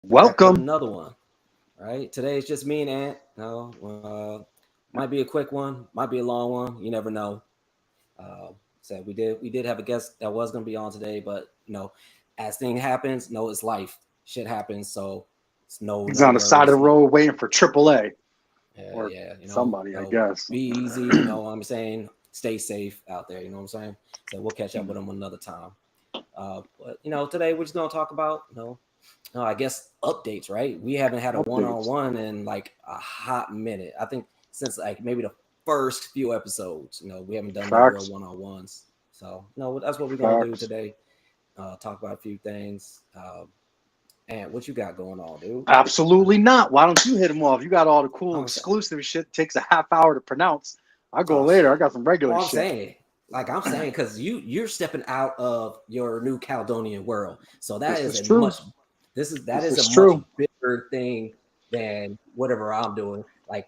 Back with Welcome. another one. Right? Today it's just me and Ant. No, might be a quick one, might be a long one. You never know. So we did have a guest that was gonna be on today, but as thing happens, no, it's life. Shit happens, so it's He's no on the side of the emergency. road waiting for AAA Yeah, or yeah. somebody, I guess. Be easy. You know what I'm saying? Stay safe out there. You know what I'm saying? So we'll catch up with him another time. But today we're just gonna talk about I guess updates, right? We haven't had a Updates. one-on-one in like a hot minute. I think since like maybe the first few episodes, we haven't done no real Facts. one-on-ones. So no, that's what we're gonna do Facts. today. Talk about a few things. And what you got going on, dude? Absolutely not. Why don't you hit him off? You got all the cool I'm saying, exclusive shit. Takes a half hour to pronounce. I go oh later. I shit. got some regular Well, I'm shit. saying, because you're stepping out of your new Caledonian world, so that This is is a true. much that This is a is much true. bigger thing than whatever I'm doing. Like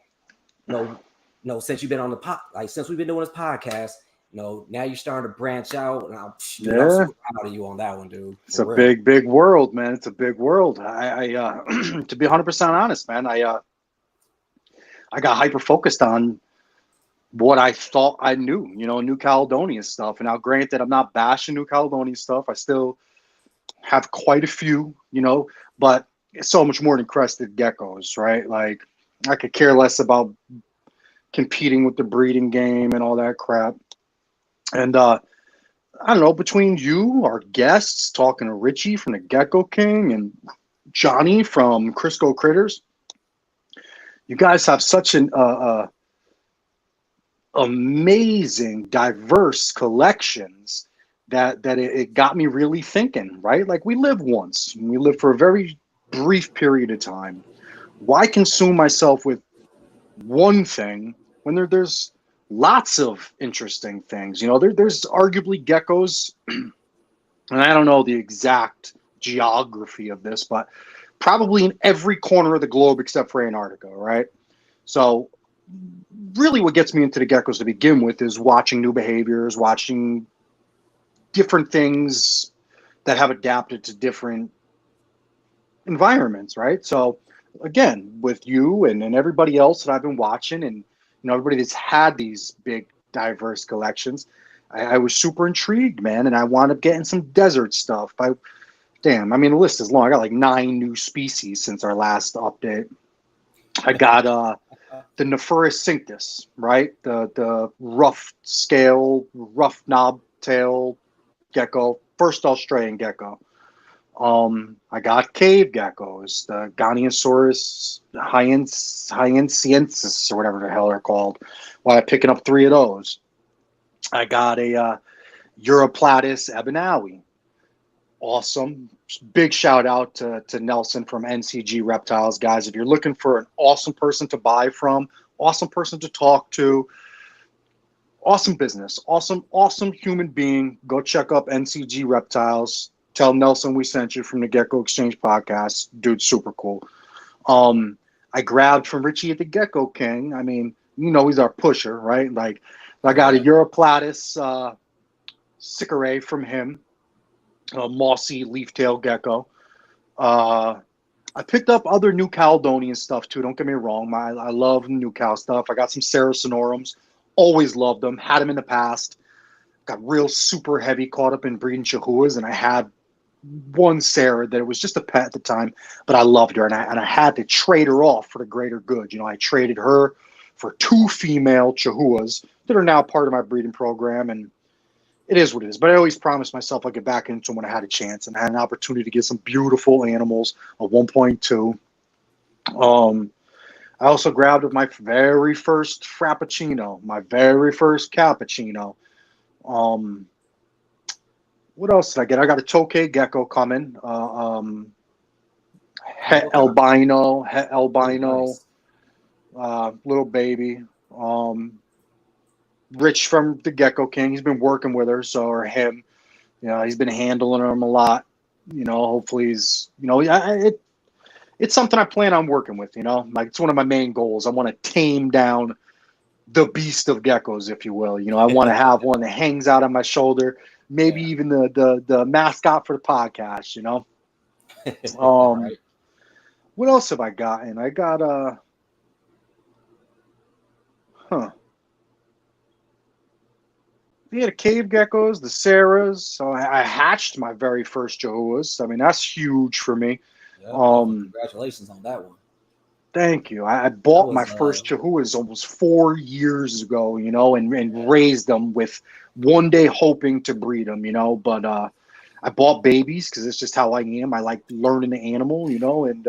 no, no, since you've been on the like since we've been doing this podcast, now you're starting to branch out, and dude, I'm Yeah. super proud of you on that one, dude, It's for a real. big, big world, man. It's a big world. To be 100% honest, man, I got hyper focused on what I thought I knew, New Caledonian stuff. And now, granted, I'm not bashing New Caledonian stuff. I still have quite a few, but it's so much more than crested geckos, right? Like, I could care less about competing with the breeding game and all that crap. And I don't know, between you, our guests, talking to Richie from the Gecko King and Johnny from Crisco Critters, you guys have such an amazing, diverse collections that it got me really thinking, right? Like we live once, we live for a very brief period of time. Why consume myself with one thing when there's lots of interesting things? There's arguably geckos, and I don't know the exact geography of this, but probably in every corner of the globe except for Antarctica, right? So really what gets me into the geckos to begin with is watching new behaviors, watching different things that have adapted to different environments, right? So again, with you and everybody else that I've been watching and everybody that's had these big diverse collections, I was super intrigued, man, and I wound up getting some desert stuff. I mean the list is long. I got like 9 new species since our last update. I got the Nephurus cinctus, right? The rough scale, rough knob tail gecko, first Australian gecko. I got cave geckos, the Goniasaurus hyensiensis, or whatever the hell they're called. Why I'm picking up 3 of those. I got a Europlatus ebinawi. Awesome. Big shout out to Nelson from NCG Reptiles, guys. If you're looking for an awesome person to buy from, awesome person to talk to, awesome business, awesome human being, go check up NCG Reptiles. Tell Nelson we sent you from the Gecko Exchange podcast. Dude's super cool. I grabbed from Richie at the Gecko King. I mean, he's our pusher, right? Like, I got a Yeah. Europlatus Sicare from him, a mossy leaf-tailed gecko. Uh, I picked up other New Caledonian stuff too. Don't get me wrong. I love New Cal stuff. I got some Saracenorums. Always loved them. Had them in the past. Got real super heavy caught up in breeding Chihuahuas, and I had one Sarah that it was just a pet at the time, but I loved her, and I had to trade her off for the greater good. I traded her for 2 female Chihuahuas that are now part of my breeding program, and it is what it is. But I always promised myself I'd get back into them when I had a chance, and I had an opportunity to get some beautiful animals, a 1.2. I also grabbed my very first Frappuccino, my very first Cappuccino. Um, what else did I get? I got a Tokay Gecko coming. Oh, Het what kind? albino, Oh, nice. little baby. Um, Rich from the Gecko King, he's been working with her, so or him. He's been handling him a lot. Hopefully he's, it's something I plan on working with. Like it's one of my main goals. I want to tame down the beast of geckos, if you will. I want to have one that hangs out on my shoulder. Maybe Yeah. even the mascot for the podcast. All Um, right. What else have I gotten? I got yeah, the cave geckos, the Sarahs. So I hatched my very first Jahuas. I mean, that's huge for me. Yeah, definitely. Congratulations on that one. Thank you. I That bought my was first Chihuahuas almost 4 years ago, and raised them with one day hoping to breed them, But I bought babies because it's just how I am. I like learning the animal, and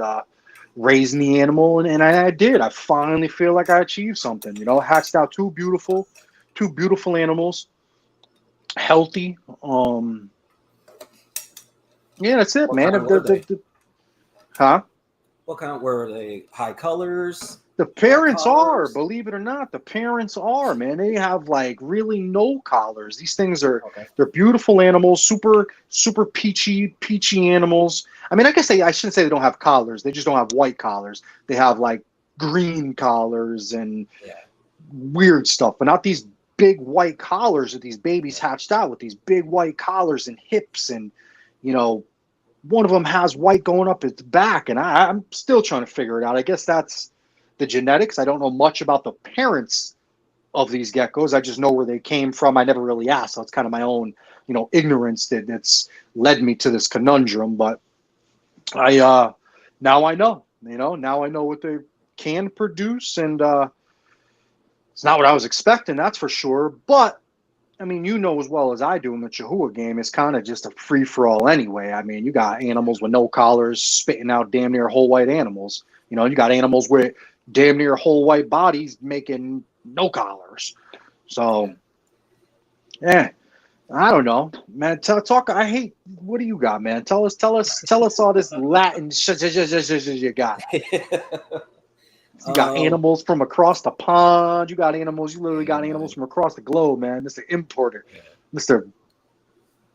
raising the animal, and I did. I finally feel like I achieved something, Hatched out two beautiful animals, healthy. Yeah, that's it, what man. kind were they? Huh? What kind were they? High colors, The parents are, collars. believe it or not, the parents are, man. They have like really no collars. These things Okay. they're beautiful animals, super peachy animals. I mean, I guess I shouldn't say they don't have collars. They just don't have white collars. They have like green collars and Yeah. weird stuff, but not these big white collars that these babies hatched out with. These big white collars and hips, and one of them has white going up its back, and I'm still trying to figure it out. I guess that's the genetics. I don't know much about the parents of these geckos. I just know where they came from. I never really asked, so it's kind of my own, ignorance that's led me to this conundrum. But I now I know, now I know what they can produce, and it's not what I was expecting, that's for sure. But I mean, as well as I do, in the Chihuahua game is kind of just a free for all anyway. I mean, you got animals with no collars spitting out damn near whole white animals. You got animals with damn near whole white bodies making no collars. So, yeah, I don't know, man. Talk. I hate. What do you got, man? Tell us all this Latin you got. You got animals from across the pond. You got animals. You literally got animals from across the globe, man. Mr. Importer, Mr.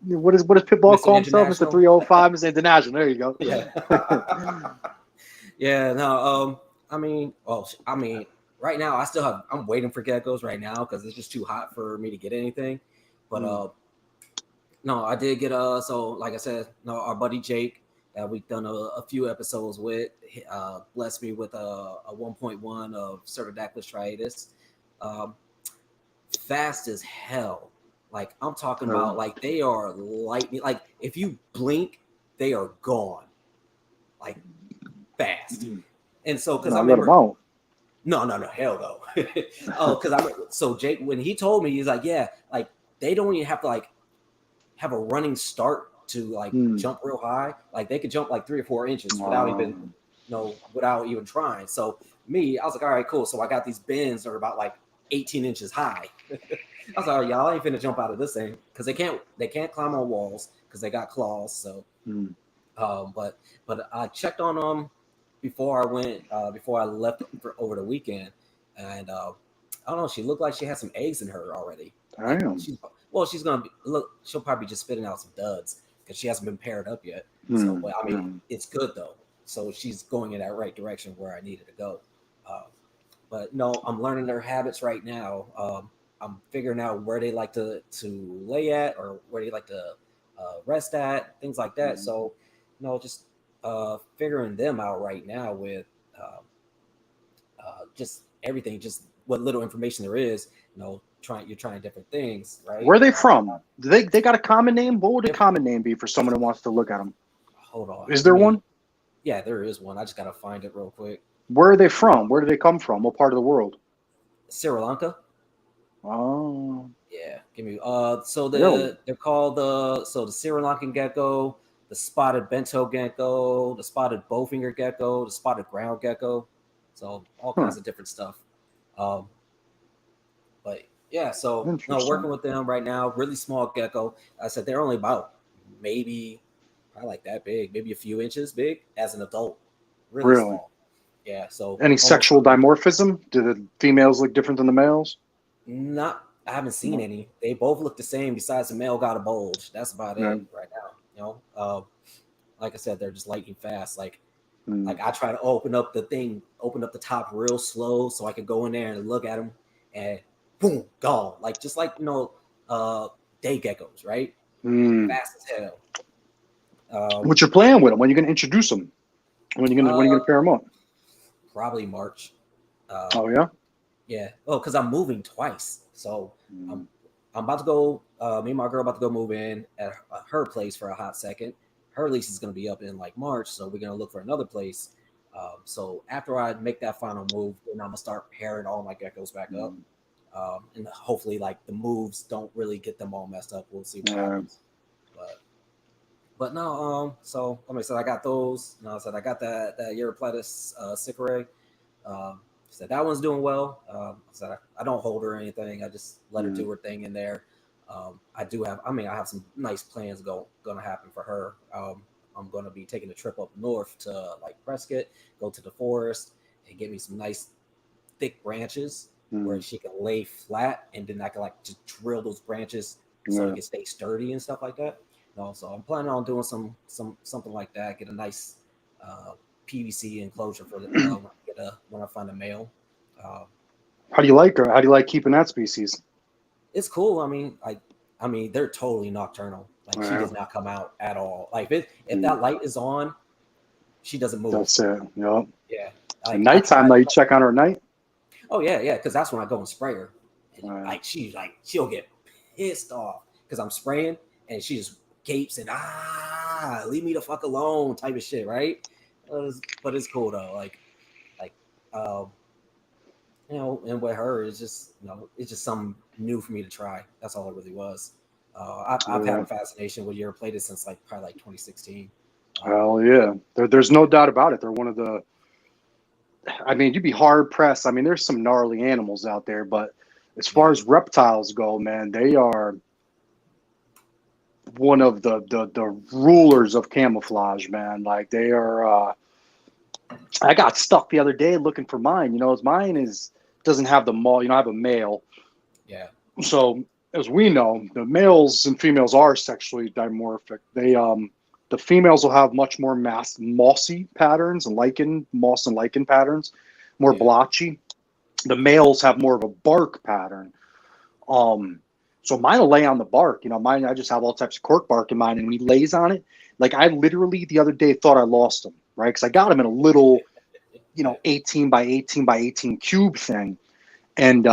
What does Pitbull call himself? Mr. 305, Mr. International. There you go. Yeah. Yeah. No. I mean, right now I'm waiting for geckos right now because it's just too hot for me to get anything. But no, I did get so like I said, no, our buddy Jake that we've done a few episodes with blessed me with a 1.1 of Certodactylus striatus. Fast as hell. Like I'm talking about, like they are lightning. Like if you blink, they are gone. Like fast. And so because I remember, no, hell no. Oh, so Jake, when he told me, he's like, yeah, like they don't even have to like have a running start to like jump real high. Like they could jump like 3 or 4 inches without even trying. So me, I was like, all right, cool. So I got these bins that are about like 18 inches high. I was like, y'all ain't finna jump out of this thing because they can't climb on walls because they got claws. So, but I checked on them before I left for over the weekend, and I don't know. She looked like she had some eggs in her already. Damn. She's gonna she'll probably just spitting out some duds because she hasn't been paired up yet. So, but I mean, it's good though. So she's going in that right direction where I needed to go. But no, I'm learning their habits right now. I'm figuring out where they like to lay at or where they like to rest at, things like that. So, just figuring them out right now with just everything, just what little information there is. You're trying different things, right? Where are they from? Do they got a common name? What would a common name be for someone who wants to look at them? Hold on. Is there one? Yeah, there is one. I just gotta find it real quick. Where are they from? Where do they come from? What part of the world? Sri Lanka. Oh. Yeah. Give me so they're called the Sri Lankan gecko, the spotted bento gecko, the spotted bowfinger gecko, the spotted ground gecko. So all kinds of different stuff. But yeah, so working with them right now, really small gecko. I said they're only about maybe probably like that big, maybe a few inches big as an adult. Really small. Yeah. So any sexual dimorphism? Do the females look different than the males? I haven't seen any. They both look the same. Besides, the male got a bulge. That's about it right now. Like I said, they're just lightning fast. Like I try to open up the top real slow so I could go in there and look at them, and boom, gone. Like just like day geckos, right? Fast as hell. What you're playing with them? When you gonna introduce them? When you gonna pair them up? Probably March. Oh yeah. Yeah. Oh, because I'm moving twice. So Mm. I'm I'm about to go. Me and my girl about to go move in at her place for a hot second. Her lease is going to be up in like March, so we're going to look for another place. So after I make that final move, then I'm gonna start pairing all my geckos back up, Mm. and hopefully, like the moves don't really get them all messed up. We'll see what Yeah. happens. But no, like I said, I got those. I said I got that Eurypletus Sycorae. Said that one's doing well. I said I don't hold her or anything. I just let her Mm. do her thing in there. I do have. I mean, I have some nice plans going to happen for her. I'm going to be taking a trip up north to like Prescott, go to the forest, and get me some nice thick branches where Mm. she can lay flat, and then I can like just drill those branches so it Yeah. can stay sturdy and stuff like that. So I'm planning on doing something like that. Get a nice uh, PVC enclosure for the when I find a male. Uh, How do you like her? How do you like keeping that species? it's cool. I mean, they're totally nocturnal. Like she Yeah. does not come out at all. Like if Mm. that light is on, she doesn't move. That's it. Yep. Yeah. At Like I nighttime, tried. though, you check on her at night. Oh yeah, because that's when I go and spray her, and Yeah. like she'll get pissed off because I'm spraying, and she just gapes and leave me the fuck alone type of shit, right? But it's cool though. Like um, and with her, it's just it's just something new for me to try. That's all it really was. I've had Yeah. a fascination with Eurypletus since like probably like 2016. Hell yeah. There's no doubt about it. They're one of the. I mean, you'd be hard pressed. I mean, there's some gnarly animals out there, but as far Yeah, as reptiles go, man, they are one of the rulers of camouflage, man. Like they are. I got stuck the other day looking for mine. As mine is doesn't have the mall. I have a male, yeah, so as we know, the males and females are sexually dimorphic. The females will have much more mossy patterns and moss and lichen patterns, more yeah. blotchy. The males have more of a bark pattern. Um, so mine will lay on the bark. Mine, I just have all types of cork bark in mine, and when he lays on it, like I literally the other day thought I lost him, right? Because I got him in a little, 18 by 18 by 18 cube thing, and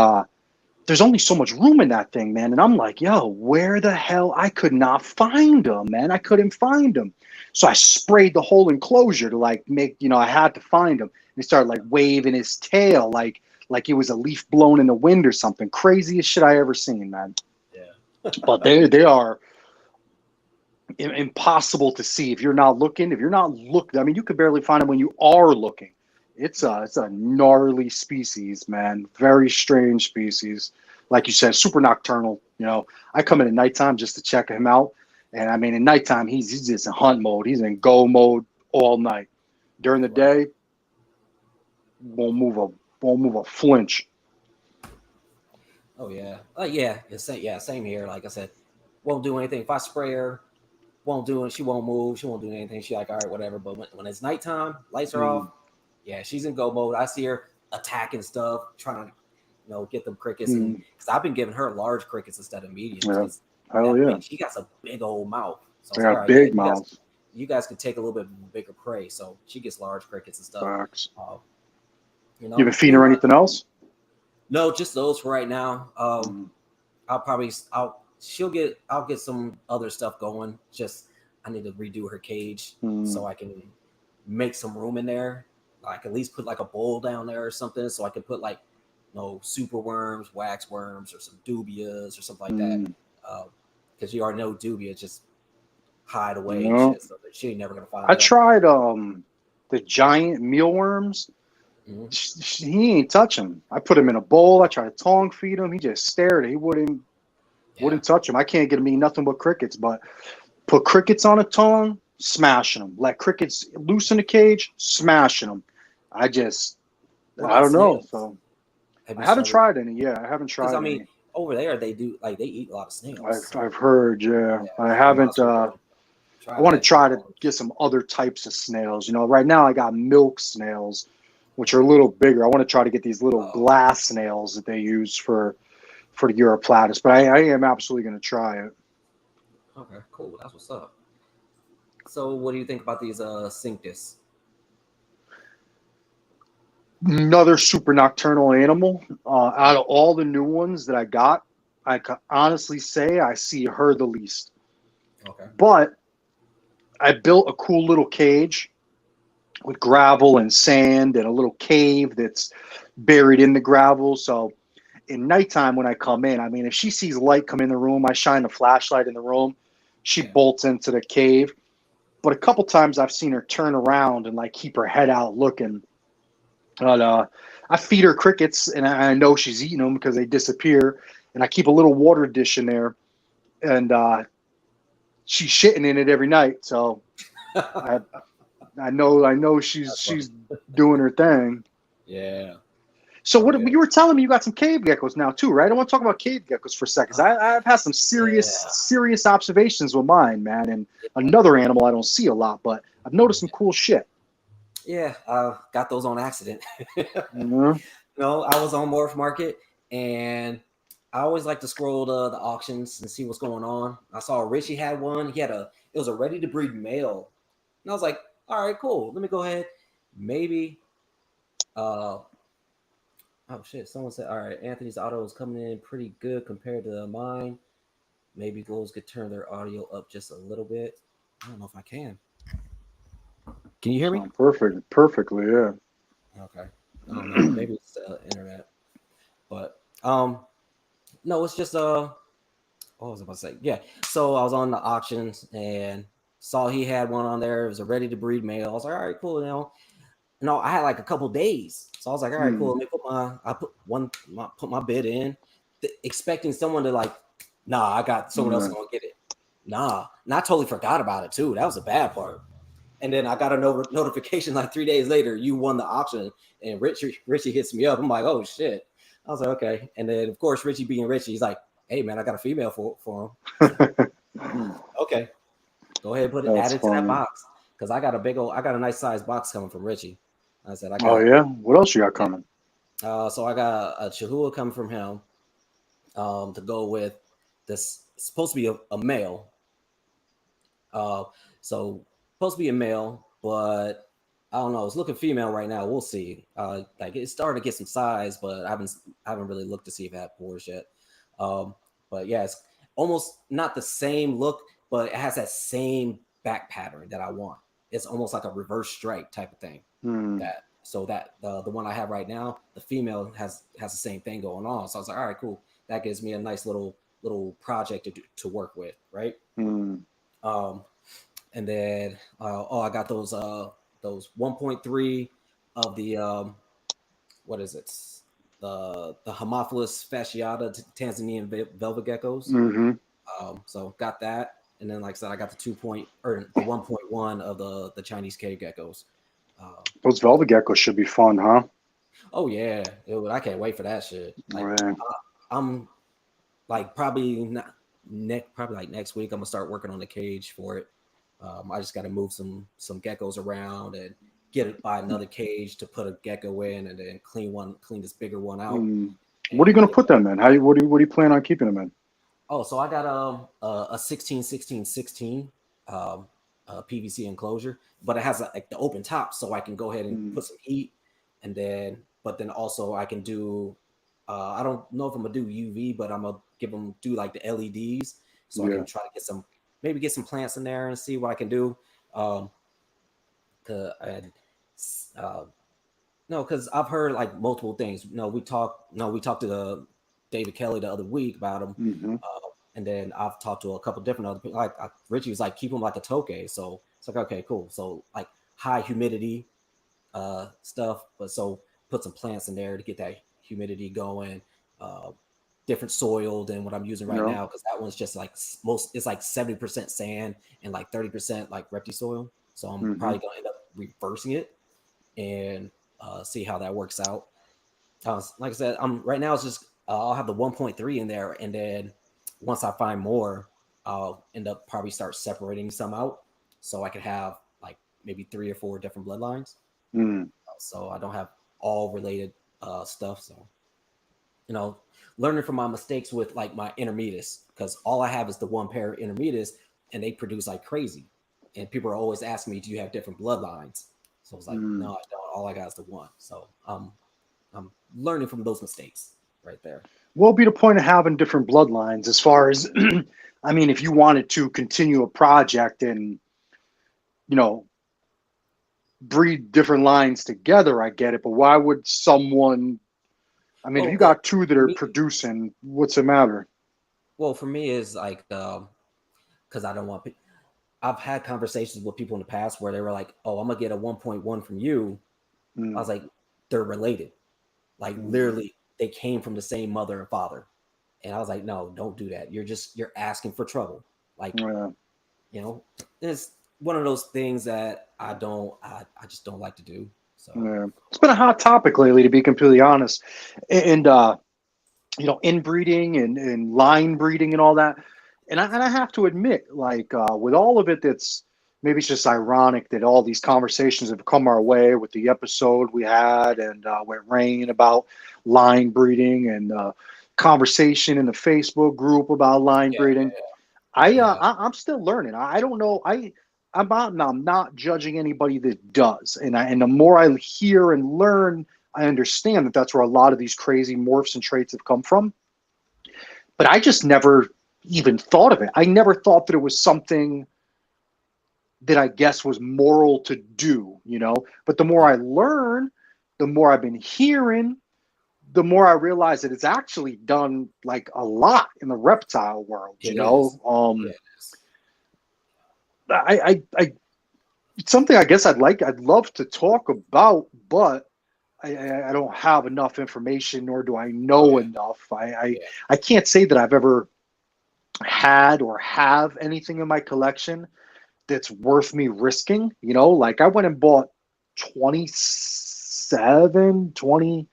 there's only so much room in that thing, man. And I'm like, yo, where the hell? I could not find him, man. I couldn't find him. So I sprayed the whole enclosure to like make, I had to find him. And he started like waving his tail like it was a leaf blown in the wind or something. Craziest shit I ever seen, man. Yeah. But they are impossible to see if you're not looking. If you're not looking, I mean, you could barely find them when you are looking. It's a gnarly species, man. Very strange species. Like you said, super nocturnal. I come in at nighttime just to check him out, and I mean, at nighttime he's just in hunt mode. He's in go mode all night. During the Right. day, won't move a flinch. Oh yeah. Yeah. Same here. Like I said, won't do anything. If I spray her, won't do it. She won't move. She won't do anything. She like, all right, whatever. But when it's nighttime, lights are off. Mm, Yeah, she's in go mode. I see her attacking stuff, trying to get them crickets, and mm, because I've been giving her large crickets instead of mediums yeah, because hell yeah. she got a big old mouth. So I They was like, got all right, yeah, big mouths. you guys could take a little bit bigger prey. So she gets large crickets and stuff. Facts. Uh, You been feeding her and anything else? no, just those for right now. Mm, I'll get some other stuff going. Just I need to redo her cage mm, so I can make some room in there. Like at least put like a bowl down there or something, so I can put like super worms, wax worms, or some dubias or something like that. mm. Because you already know dubia just hide away and No. shit, so that she ain't never gonna find I them. tried the giant mealworms. Mm-hmm. He ain't touch him. I put him in a bowl. I tried to tongue feed him. He just stared. He wouldn't Yeah, touch him. I can't get him eating nothing but crickets. But put crickets on a tongue, smashing them. Let crickets loose in the cage, smashing them. I what I about don't know. snails? So Have I you haven't started? tried any. Yeah, I haven't Because I tried mean, any. over there they do like they eat a lot of snails. I've So heard. Yeah, yeah, I so you might haven't. as well I try want to that shit. try to get some other types of snails. Right now I got milk snails, which are a little bigger. I want to try to get these little Oh, glass snails that they use for the Europlatus, but I am absolutely going to try it. okay, cool. That's what's up. So, what do you think about these Cinctus? Another super nocturnal animal. Out of all the new ones that I got, I can honestly say I see her the least. Okay. But I built a cool little cage with gravel and sand and a little cave that's buried in the gravel. So in nighttime when I come in, I mean, if she sees light come in the room, I shine a flashlight in the room. She Yeah. bolts into the cave. But a couple times I've seen her turn around and like keep her head out looking. But I feed her crickets, and I know she's eating them because they disappear. And I keep a little water dish in there, and she's shitting in it every night. So I I know That's funny. she's doing her thing. Yeah. So Oh what yeah. you were telling me, you got some cave geckos now too, right? I want to talk about cave geckos for a second. 'Cause I've had some Yeah. serious observations with mine, man. And another animal I don't see a lot, but I've noticed some cool shit. Yeah. I got those on accident. Mhm. No, I was on Morph Market, and I always like to scroll the auctions and see what's going on. I saw Richie had one. It was a ready to breed male, and I was like, all right, cool. Let me go ahead. Maybe. Uh, oh shit! Someone said, all right, Anthony's auto is coming in pretty good compared to mine. Maybe Goals could turn their audio up just a little bit. I don't know if I can. Can you hear me? Sound perfectly, yeah. Okay. I don't know. Maybe it's the internet, but no, it's just what was I about to say? Yeah. So I was on the auctions and saw he had one on there. It was a ready to breed male. I was like, all right, cool. No, I had like a couple days. So I was like, all right, cool. Hmm. Let me put my bid in, expecting someone to like, nah, I got someone else Yeah. gonna get it. Nah, and I totally forgot about it too. That was a bad part. And then I got a notification like 3 days later, you won the auction. And Richie hits me up. I'm like, oh shit. I was like, okay. And then of course Richie being Richie, he's like, hey man, I got a female for him. I was like, okay, go ahead and add That's it to that funny. box because I got a nice size box coming from Richie. I said I Oh got yeah. What else you got coming? so I got a Chihuahua coming from him to go with this. It's supposed to be a male. Uh, so supposed to be a male, but I don't know. It's looking female right now. We'll see. Like it's starting to get some size, but I haven't really looked to see if it had pores yet. Um, but yeah, it's almost not the same look, but it has that same back pattern that I want. It's almost like a reverse stripe type of thing. Hmm. That the one I have right now, the female has the same thing going on. So I was like, all right, cool. That gives me a nice little project to work with, right? Hmm. Um, and then I got those 1.3 of the what is it? The Haemophilus fasciata Tanzanian velvet geckos. Mm-hmm. So got that, and then like I said, I got the 1.1 of the Chinese cave geckos. Uh, Those velvet geckos should be fun, huh? oh yeah, I can't wait for that shit. Like Right. I'm like probably like next week. I'm gonna start working on the cage for it. I just got to move some geckos around and get it by another cage to put a gecko in, and then clean this bigger one out. Hmm. What are you And gonna put them in? What do you plan on keeping them in? oh, so I got a 16 16 16 PVC enclosure, but it has like the open top, so I can go ahead and Hmm. put some heat, and then also I can do. I don't know if I'm gonna do UV, but I'm gonna do like the LEDs, so I Yeah. can try to maybe get some plants in there and see what I can do. Um, and uh, no, because I've heard like multiple things. We talked to David Kelly the other week about him, Mm-hmm. and then I've talked to a couple different other people. Like Richie was like, keep him like a toke. So it's like, okay, cool. So like high humidity stuff, but so put some plants in there to get that humidity going. Uh, Different soil than what I'm using right Yeah. now because that one's just like it's like 70% sand and like 30% like repti soil. So I'm Mm-hmm. probably gonna end up reversing it and see how that works out. Like I said, I'm right now. It's just I'll have the 1.3 in there, and then once I find more, I'll end up probably start separating some out, so I can have like maybe 3 or 4 different bloodlines. Mm. So I don't have all related stuff. So learning from my mistakes with like my intermediates, because all I have is the one pair of intermediates, and they produce like crazy. And people are always asking me, "Do you have different bloodlines?" So it's like, no, I don't. All I got is the one. So I'm learning from those mistakes right there. What would be the point of having different bloodlines as far as, I mean, if you wanted to continue a project and, you know, breed different lines together, I get it. But why would someone, I mean, if Well, you got two that for are me, producing, what's the matter? well, for me is like, because I don't want. I've had conversations with people in the past where they were like, "Oh, I'm gonna get a 1.1 from you." I Mm, was like, "They're related. Like mm, literally, they came from the same mother and father." And I was like, "No, don't do that. You're asking for trouble." Like, yeah. you know, it's one of those things that I just don't like to do. So Yeah. It's been a hot topic lately, to be completely honest. And you know, inbreeding and line breeding and all that. And I have to admit, like with all of it, that's maybe it's just ironic that all these conversations have come our way with the episode we had and with Rain about line breeding and conversation in the Facebook group about line yeah, breeding. yeah, I'm still learning. I don't know. I'm not judging anybody that does. And the more I hear and learn, I understand that that's where a lot of these crazy morphs and traits have come from. But I just never even thought of it. I never thought that it was something that I guess was moral to do, you know. But the more yeah. I learn, the more I've been hearing, the more I realize that it's actually done like a lot in the reptile world, you It know. is. Yeah, it is. I it's something I guess I'd love to talk about, but I don't have enough information, nor do I Oh know yeah, enough. yeah, I can't say that I've ever had or have anything in my collection that's worth me risking. You know, like I went and bought 27, 20,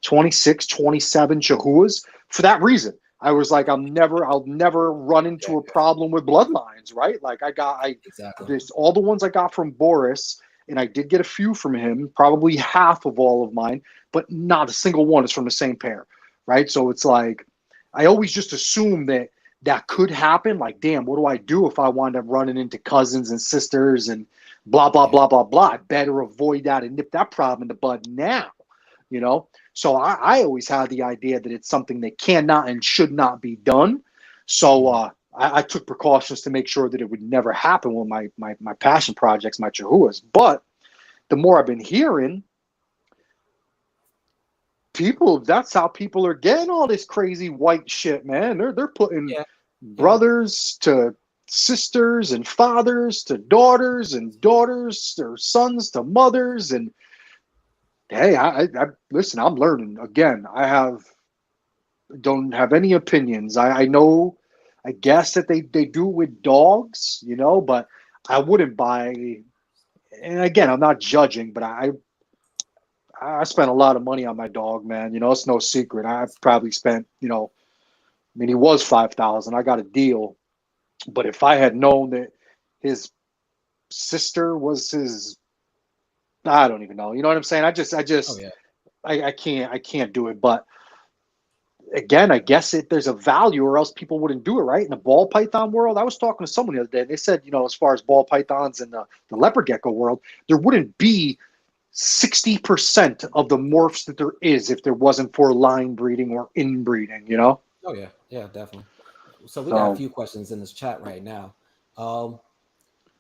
26, 27 Chihuahuas for that reason. I was like, I'll never run yeah, into a problem with bloodlines, right? Like exactly. this, all the ones I got from Boris, and I did get a few from him, probably half of all of mine, but not a single one is from the same pair, right? So it's like, I always just assume that that could happen. Like, damn, what do I do if I wind up running into cousins and sisters and blah, blah, Yeah, blah, blah, blah? I better avoid that and nip that problem in the bud now, you know? So I always had the idea that it's something that cannot and should not be done. So mhm. I took precautions to make sure that it would never happen with my passion projects, my Chihuahuas. But the more I've been hearing, people, that's how people are getting all this crazy white shit, man. They're putting Yeah, yeah, brothers to sisters and fathers to daughters and daughters or sons to mothers. And hey, I listen, I'm learning again. Don't have any opinions. I know, I guess that they do it with dogs, you know, but I wouldn't buy. And again, I'm not judging, but I spent a lot of money on my dog, man. You know, it's no secret. I probably spent, you know, I mean, he was 5,000. I got a deal, but if I had known that his sister was his, I don't even know. You know what I'm saying? oh yeah, I can't do it. But again, I guess there's a value, or else people wouldn't do it, right? In the ball python world, I was talking to someone the other day, and they said, you know, as far as ball pythons in the leopard gecko world, there wouldn't be 60% of the morphs that there is if there wasn't for line breeding or inbreeding, you know? oh yeah, yeah, definitely. So we got a So, few questions in this chat right now. Um,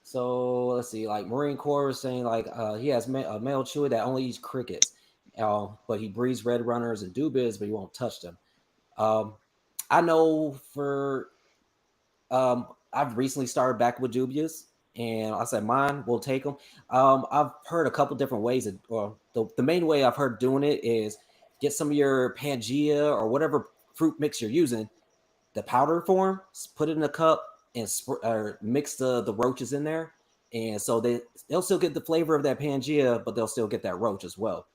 so let's see, like Marine Corps is saying like he has a male chewer that only eats crickets, but he breeds red runners and doobies, but he won't touch them. Um, I know for I've recently started back with dubious, and I said mine will take them. I've heard a couple different ways, or the main way I've heard doing it is get some of your Pangea or whatever fruit mix you're using, the powder form, put it in a cup and mix the roaches in there, and so they'll still get the flavor of that Pangea, but they'll still get that roach as well.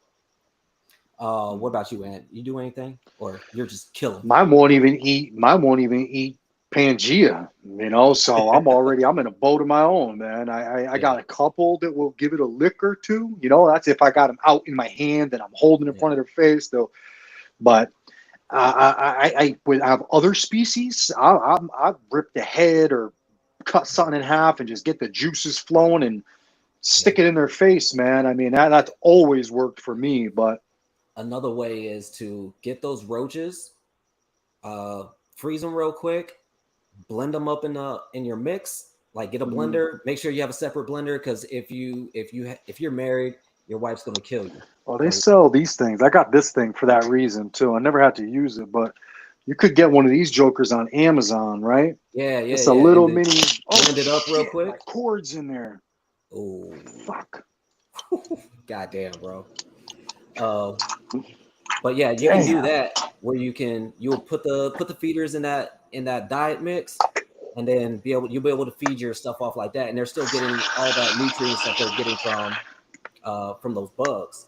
What about you, Ant? You do anything, or you're just killing? mine won't even eat Pangea, you know? So I'm in a boat of my own, man. I Yeah, got a couple that will give it a lick or two, you know? That's if I got them out in my hand and I'm holding in yeah, front of their face, though. But I would have other species. I rip the head or cut something in half and just get the juices flowing and stick it in their face, man. I mean, that's always worked for me. But Another way is to get those roaches, freeze them real quick, blend them up in your mix. Like get a blender. Make sure you have a separate blender because if you're married, your wife's gonna kill you. well, they sell these things. I got this thing for that reason too. I never had to use it, but you could get one of these jokers on Amazon, right? Yeah, It's a little mini. Blend it up real quick. My cord's in there. Oh, Fuck. goddamn, bro. But yeah, you can do that where you'll put the feeders in that diet mix, and then you'll be able to feed your stuff off like that, and they're still getting all that nutrients that they're getting from those bugs.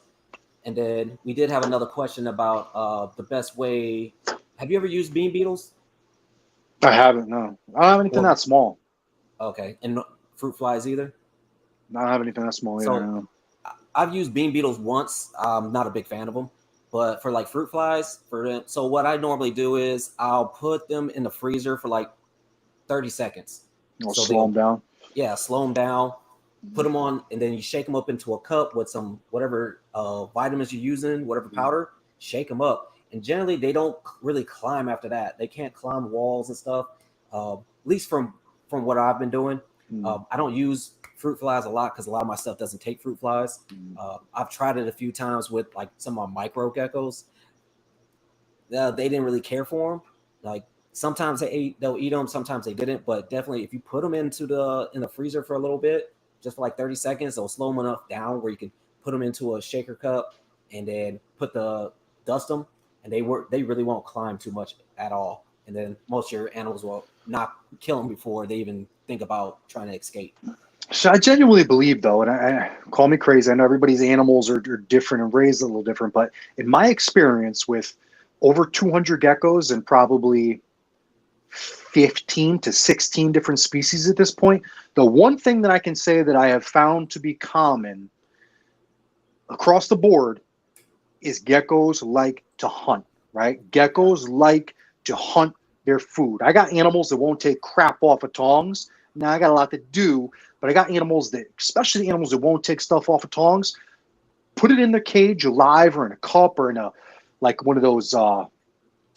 And then we did have another question about the best way. Have you ever used bean beetles? I haven't. No, I don't have anything that small. Okay, and fruit flies either. I don't have anything that small either. So, I've used bean beetles once. I'm not a big fan of them, but for like fruit flies, so what I normally do is I'll put them in the freezer for like 30 seconds. So slow them down. Yeah, slow them down. Put them on, and then you shake them up into a cup with some whatever vitamins you're using, whatever powder. Shake them up, and generally they don't really climb after that. They can't climb walls and stuff. At least from what I've been doing, I don't use fruit flies a lot because a lot of my stuff doesn't take fruit flies. I've tried it a few times with like some of my micro geckos. They didn't really care for them. Like sometimes they'll eat them, sometimes they didn't. But definitely, if you put them in the freezer for a little bit, just for like 30 seconds, they'll slow them enough down where you can put them into a shaker cup and then dust them, and they really won't climb too much at all. And then most of your animals will not kill them before they even think about trying to escape. So I genuinely believe, though, and I call me crazy. I know everybody's animals are different and raised a little different, but in my experience with over 200 geckos and probably 15 to 16 different species at this point, the one thing that I can say that I have found to be common across the board is geckos like to hunt, right? Geckos like to hunt their food. I got animals that won't take crap off of tongs. Now I got a lot to do, but I got animals that, especially the animals that won't take stuff off of tongs, put it in their cage alive or in a cup or in like one of those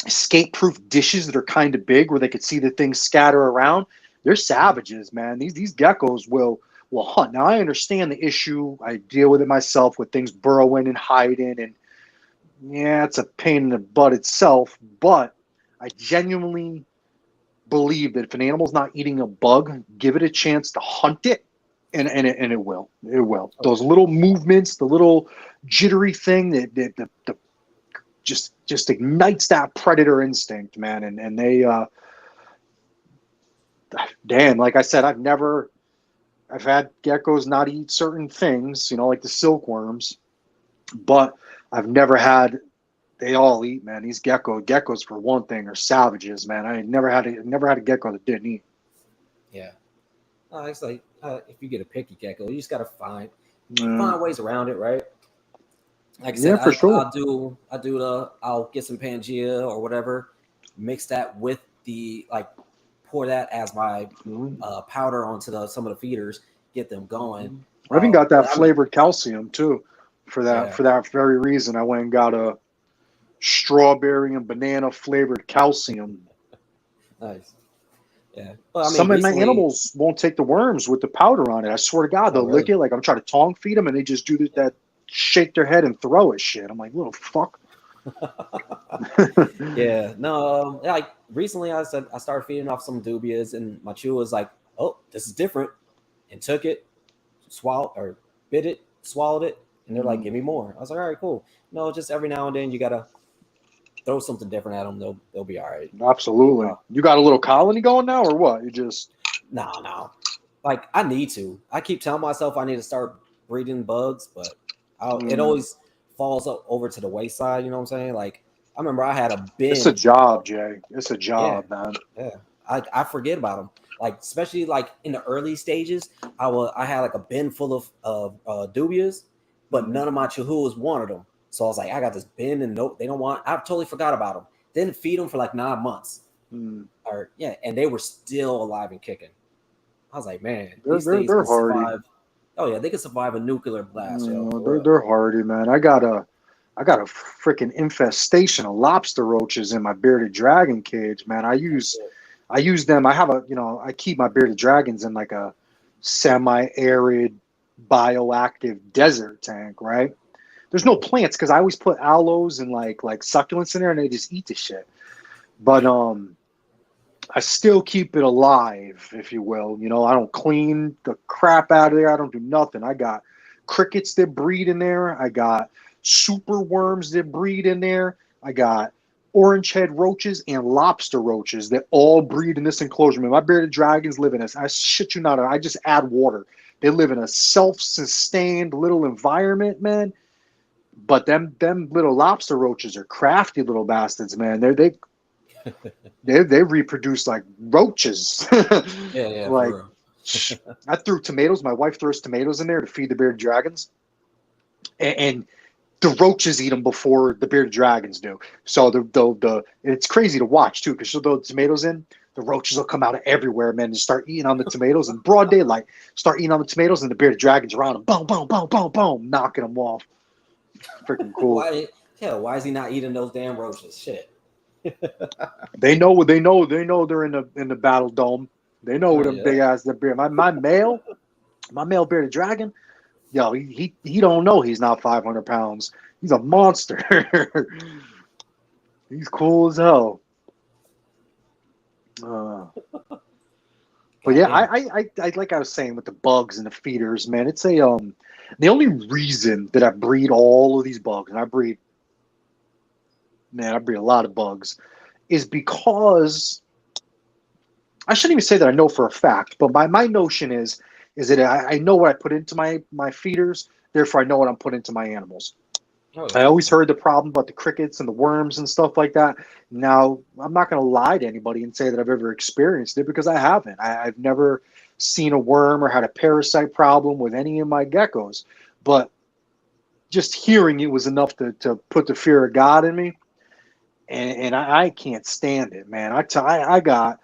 escape-proof dishes that are kind of big where they could see the things scatter around. They're savages, man. These geckos will hunt. Now I understand the issue. I deal with it myself with things burrowing and hiding, and yeah, it's a pain in the butt itself. But I genuinely believe that if an animal's not eating a bug, give it a chance to hunt it, and it will. It will. Those little movements, the little jittery thing that just ignites that predator instinct, man. And they, damn, like I said, I've had geckos not eat certain things, like the silkworms, but I've never had. They all eat, man. These geckos for one thing are savages, man. I never had a gecko that didn't eat. Yeah, it's like if you get a picky gecko, you just gotta find ways around it, right? Like I said, for sure. I'll get some Pangea or whatever, mix that with pour that as my powder onto some of the feeders, get them going. I even got that flavored calcium too, for that very reason. I went and got a strawberry and banana flavored calcium. Nice. Yeah. Well, some of my animals won't take the worms with the powder on it. I swear to God, they'll lick it. Like I'm trying to tongue feed them, and they just do that, shake their head and throw it. Shit. I'm like, little fuck. Yeah. No. Like recently, I started feeding off some dubias, and my chew was like, "Oh, this is different," and took it, bit it, swallowed it, and they're like, "Give me more." I was like, "All right, cool." No, just every now and then you gotta throw something different at them. They'll be all right. Absolutely. You got a little colony going now, or what? You just no. Like I need to. I keep telling myself I need to start breeding bugs, but it always falls up over to the wayside. You know what I'm saying? Like I remember I had a bin. It's a job, Jay. It's a job, man. Yeah. I forget about them. Like especially like in the early stages, I had like a bin full of dubias, but none of my chihuahuas wanted them. So I was like, I got this bin, and nope, they don't want. I totally forgot about them. Didn't feed them for like 9 months, and they were still alive and kicking. I was like, man, they're hard. Oh yeah, they can survive a nuclear blast, yo. For real. They're hardy, man. I got a freaking infestation of lobster roaches in my bearded dragon cage, man. I use them. I have I keep my bearded dragons in like a semi-arid bioactive desert tank, right? There's no plants because I always put aloes and like succulents in there and they just eat the shit. But I still keep it alive, if you will. I don't clean the crap out of there. I don't do nothing. I got crickets that breed in there. I got super worms that breed in there. I got orange head roaches and lobster roaches that all breed in this enclosure. Man, my bearded dragons live in a, I shit you not, I just add water. They live in a self-sustained little environment, man. But them little lobster roaches are crafty little bastards, man. They reproduce like roaches. Yeah, yeah, Like for I threw tomatoes. My wife throws tomatoes in there to feed the bearded dragons, and the roaches eat them before the bearded dragons do. So it's crazy to watch too because she'll throw the tomatoes in. The roaches will come out of everywhere, man, and start eating on the tomatoes in broad daylight. Start eating on the tomatoes, and the bearded dragons around them, boom, boom, boom, boom, boom, knocking them off. Freaking real. cool. Why? Hell, why is he not eating those damn roaches? Shit. They know what they know. They know they're in the battle dome. They know what Oh them yeah. big ass the beard. My male bearded dragon. Yo, he don't know he's not 500 pounds. He's a monster. He's cool as hell. But God yeah, damn. I like I was saying with the bugs and the feeders, man. It's the only reason that I breed all of these bugs, and I breed a lot of bugs, is because I shouldn't even say that I know for a fact, but my notion is that I know what I put into my feeders, therefore I know what I'm putting into my animals. Oh I yeah. always heard the problem about the crickets and the worms and stuff like that. Now, I'm not going to lie to anybody and say that I've ever experienced it because I haven't. I've never seen a worm or had a parasite problem with any of my geckos. But just hearing it was enough to put the fear of God in me. And I can't stand it, man. I got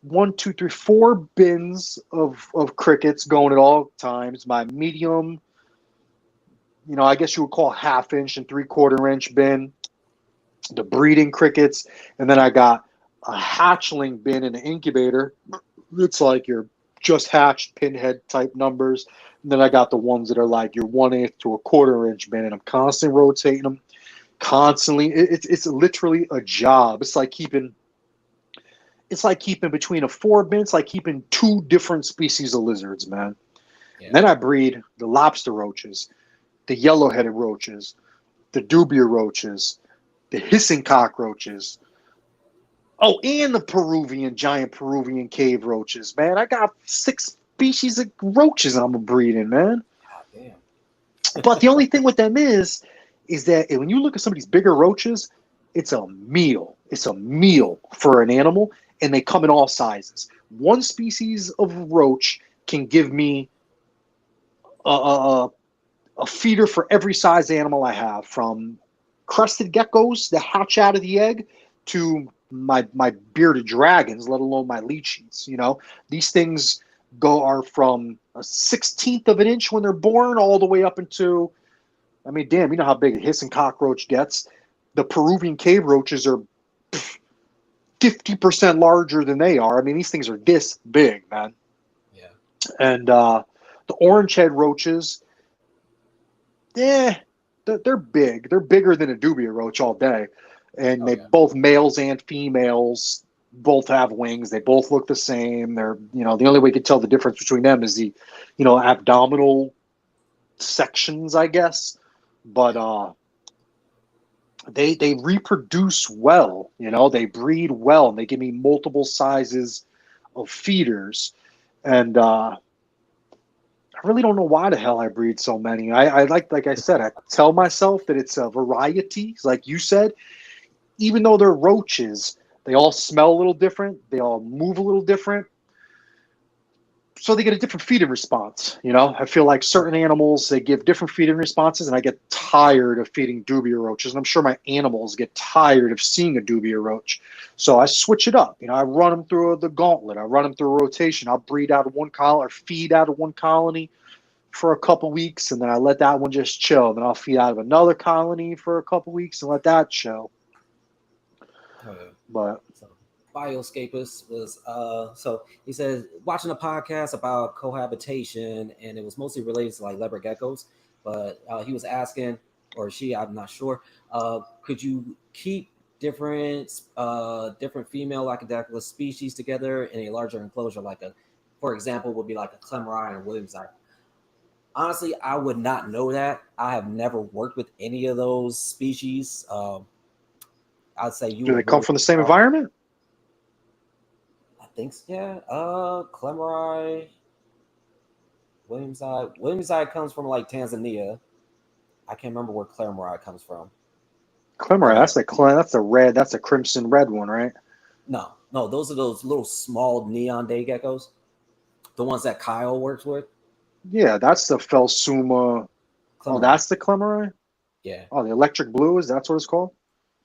one, two, three, four bins of crickets going at all times. My medium, I guess you would call half-inch and three-quarter-inch bin, the breeding crickets, and then I got a hatchling bin and an incubator. It's like your just hatched pinhead type numbers. And then I got the ones that are like your 1/8 to a quarter-inch bin, and I'm constantly rotating them, constantly. It's literally a job. It's like keeping between a four bin. It's like keeping two different species of lizards, man. And Yeah. then I breed the lobster roaches, the yellow-headed roaches, the dubia roaches, the hissing cockroaches. Oh, and the giant Peruvian cave roaches, man. I got 6 species of roaches I'm breeding, man. God damn. But the only thing with them is that when you look at some of these bigger roaches, it's a meal. It's a meal for an animal, and they come in all sizes. One species of roach can give me a, a, a feeder for every size animal I have, from crested geckos that hatch out of the egg to my bearded dragons, let alone my lychees. These things are from a 1/16 of an inch when they're born, all the way up into, I mean, damn, you know how big a hissing cockroach gets. The Peruvian cave roaches are 50% larger than they are. I mean, these things are this big, man. Yeah. And the orange head roaches, they're big. They're bigger than a dubia roach all day. And Oh they yeah. both, males and females, both have wings. They both look the same. They're, the only way you can tell the difference between them is the, abdominal sections, I guess. But they reproduce well. They breed well, and they give me multiple sizes of feeders. And I really don't know why the hell I breed so many. I like I said, I tell myself that it's a variety, like you said. Even though they're roaches, they all smell a little different. They all move a little different. So they get a different feeding response. I feel like certain animals, they give different feeding responses, and I get tired of feeding dubia roaches. And I'm sure my animals get tired of seeing a dubia roach. So I switch it up. I run them through the gauntlet. I run them through a rotation. I'll breed out of one colony or feed out of one colony for a couple weeks, and then I let that one just chill. Then I'll feed out of another colony for a couple weeks and let that chill. Oh, yeah. But So, Bioscapist was so he says watching a podcast about cohabitation, and it was mostly related to like leopard geckos, but he was asking, or she, I'm not sure, could you keep different female Lycodactylus species together in a larger enclosure, like a, for example, would be like a Clemmerine or Williamsite? Honestly, I would not know that. I have never worked with any of those species. I'd say you do they would come really from the same environment? I think so, yeah. Clemmerai, Williamside. Williamside comes from like Tanzania. I can't remember where Clemmerai comes from. Clemmer, But that's a red, that's a crimson red one, right? no, those are those little small neon day geckos. The ones that Kyle works with. Yeah, that's the Phelsuma. Oh, Clemmerai. that's the Clemmer. Yeah. Oh, the electric blue, is that's what it's called?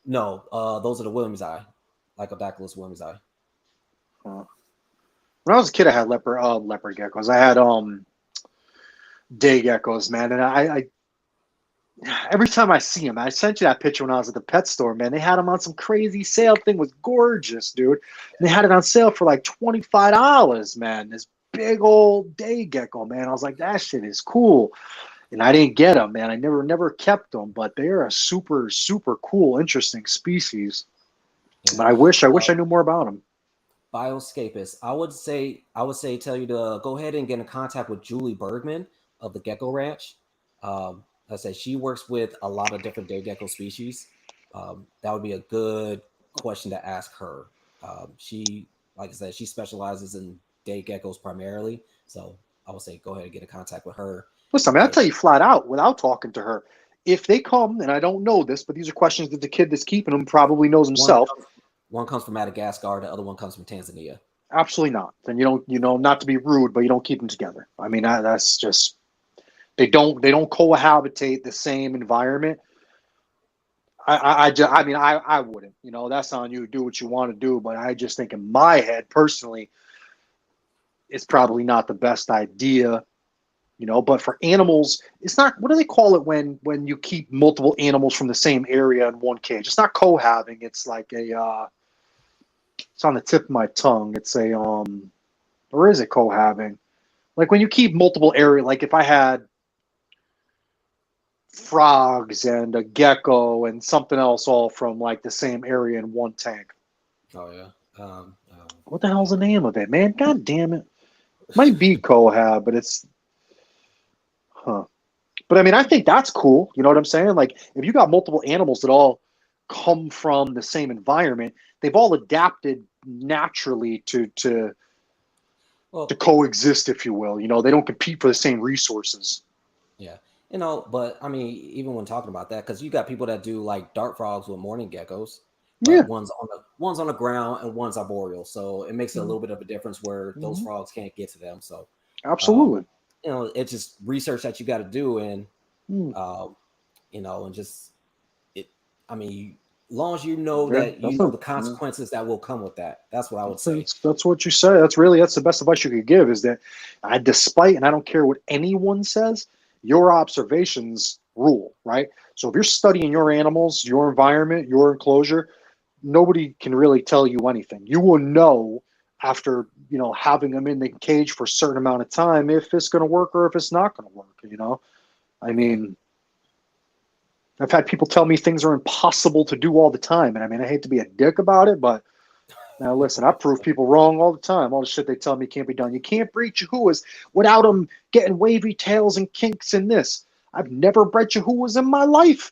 No, those are the Williamside. Lycodactylus Williamside. When I was a kid, I had leopard geckos. I had day geckos, man, and I every time I see them, I sent you that picture when I was at the pet store, man. They had them on some crazy sale. Thing was gorgeous, dude. And they had it on sale for like $25, man. This big old day gecko, man. I was like, that shit is cool. And I didn't get them, man. I never kept them, but they're a super, super cool, interesting species. Yeah. But I wish I knew more about them. Bioscapist. I would say tell you to go ahead and get in contact with Julie Bergman of the Gecko Ranch. I said she works with a lot of different day gecko species. That would be a good question to ask her. She, like I said, she specializes in day geckos primarily. So I would say go ahead and get in contact with her. Listen, I mean, I'll tell you flat out without talking to her. If they come, and I don't know this, but these are questions that the kid that's keeping them probably knows himself. One comes from Madagascar, the other one comes from Tanzania. Absolutely not. Then you don't, not to be rude, but you don't keep them together. I mean, that's just they don't cohabitate the same environment. I wouldn't. That's on you. Do what you want to do, but I just think in my head personally, it's probably not the best idea. But for animals, it's not. What do they call it when you keep multiple animals from the same area in one cage? It's not cohabbing. It's like a. It's on the tip of my tongue. It's a or is it cohabbing? Like when you keep multiple area. Like if I had frogs and a gecko and something else all from like the same area in one tank. Oh yeah. What the hell's the name of it, man? God damn it! Might be cohab, but it's. But I mean, I think that's cool. You know what I'm saying? Like, if you got multiple animals that all come from the same environment, they've all adapted naturally to coexist, if you will. They don't compete for the same resources. Yeah, but I mean, even when talking about that, because you got people that do like dart frogs with mourning geckos. Yeah, one's on the ground and one's arboreal, so it makes it a little bit of a difference where those frogs can't get to them. So absolutely. It's just research that you got to do, and and just it. I mean, as long as you know that you know the consequences that will come with that. That's what I would say. That's what you say. That's the best advice you could give. Is that despite, and I don't care what anyone says, your observations rule, right? So if you're studying your animals, your environment, your enclosure, nobody can really tell you anything. You will know after having them in the cage for a certain amount of time if it's going to work or if it's not going to work. I mean, I've had people tell me things are impossible to do all the time, and I mean, I hate to be a dick about it, but now listen, I prove people wrong all the time. All the shit they tell me can't be done. You can't breed Chihuahuas without them getting wavy tails and kinks in this. I've never bred Chihuahuas in my life.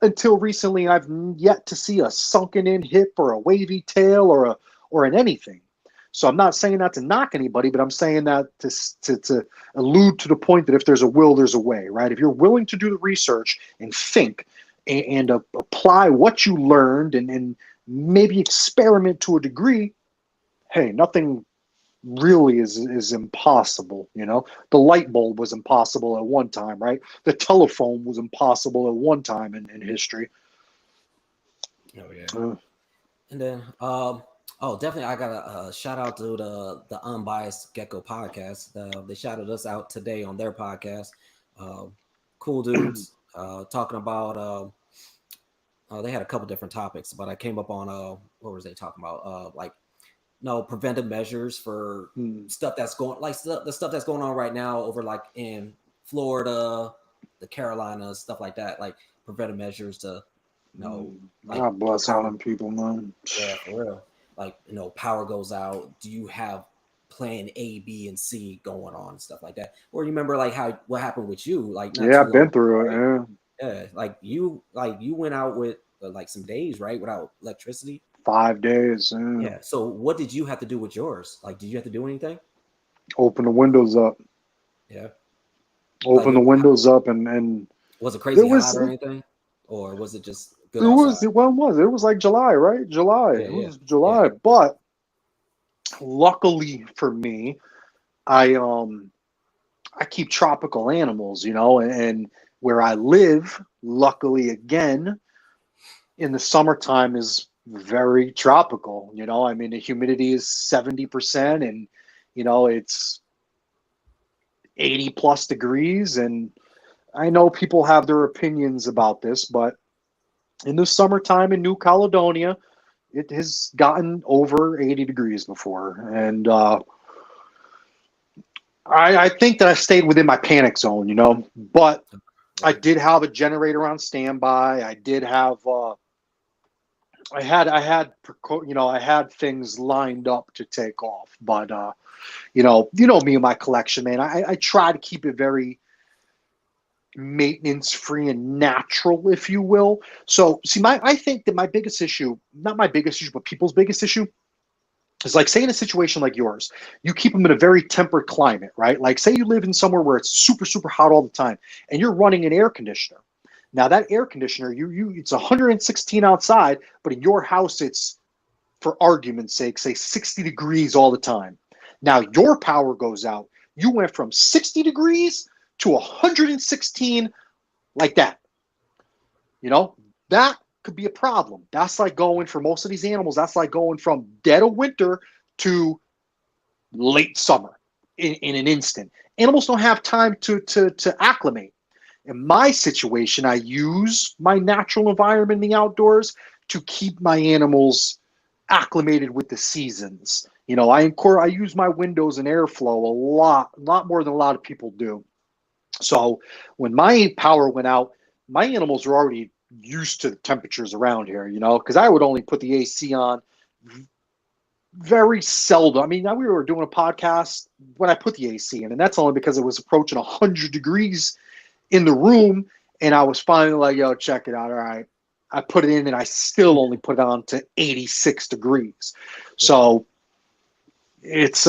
Until recently, I've yet to see a sunken in hip or a wavy tail or an anything. So I'm not saying that to knock anybody, but I'm saying that to allude to the point that if there's a will, there's a way, right? If you're willing to do the research and think and apply what you learned and maybe experiment to a degree, hey, nothing really is impossible. The light bulb was impossible at one time, right? The telephone was impossible at one time in history. Oh yeah. And then Oh, definitely. I got a shout out to the Unbiased Gecko podcast. They shouted us out today on their podcast. Uh, cool dudes talking about. They had a couple different topics, but I came up on what was they talking about? Like no preventive measures for Hmm. stuff that's going like the stuff that's going on right now over like in Florida, the Carolinas, stuff like that. Like preventive measures to like God bless all power. them people, man. Yeah, for real. Like, power goes out. Do you have plan A, B, and C going on and stuff like that? Or you remember like how what happened with you, like not Yeah, too I've long been ago, through right? it. Yeah, Yeah, like you went out with like some days, right, without electricity. 5 days. Yeah. Yeah. So what did you have to do with yours? Like, did you have to do anything? Open the windows up. Yeah. Like, Open the windows up, and was it it crazy hot was or anything, or was it just it good was outside? when was it? It was like July, right? July. Yeah, It yeah, was yeah. July, but luckily for me, I um I keep tropical animals, and where I live, luckily again, in the summertime is very tropical. I mean, the humidity is 70%, and it's 80 plus degrees. And I know people have their opinions about this, but in the summertime in New Caledonia, it has gotten over 80 degrees before. And I think that I stayed within my panic zone, but I Yeah. did have a generator on standby. I did have I had things lined up to take off, but me and my collection, man. I try to keep it very maintenance free and natural, if you will. So, see, I think that my biggest issue, not my biggest issue, but people's biggest issue, is like, say in a situation like yours, you keep them in a very temperate climate, right? Like, say you live in somewhere where it's super super hot all the time, and you're running an air conditioner. Now that air conditioner, it's 116 outside, but in your house it's, for argument's sake, say 60 degrees all the time. Now your power goes out. You went from 60 degrees to 116 like that. That could be a problem. That's like going, for most of these animals, that's like going from dead of winter to late summer in an instant. Animals don't have time to acclimate. In my situation, I use my natural environment in the outdoors to keep my animals acclimated with the seasons. I use my windows and airflow a lot more than a lot of people do. So when my power went out, my animals were already used to the temperatures around here, because I would only put the AC on very seldom. I mean, now we were doing a podcast when I put the AC in, and that's only because it was approaching 100 degrees in the room, and I was finally like, yo, check it out. All right. I put it in, and I still only put it on to 86 degrees. Yeah. So it's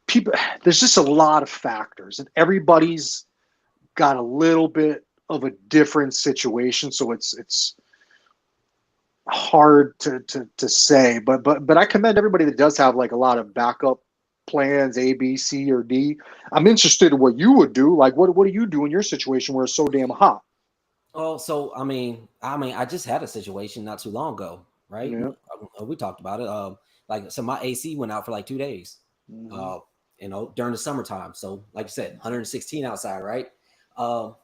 people, there's just a lot of factors, and everybody's got a little bit of a different situation, so it's hard to say, but I commend everybody that does have like a lot of backup plans, A, B, C, or D. I'm interested in what you would do. Like, what do you do in your situation where it's so damn hot? Oh, so I just had a situation not too long ago, right? Yeah. We talked about it. Like, so my AC went out for like 2 days. Mm-hmm. Uh, during the summertime. So, like you said, 116 outside, right? No,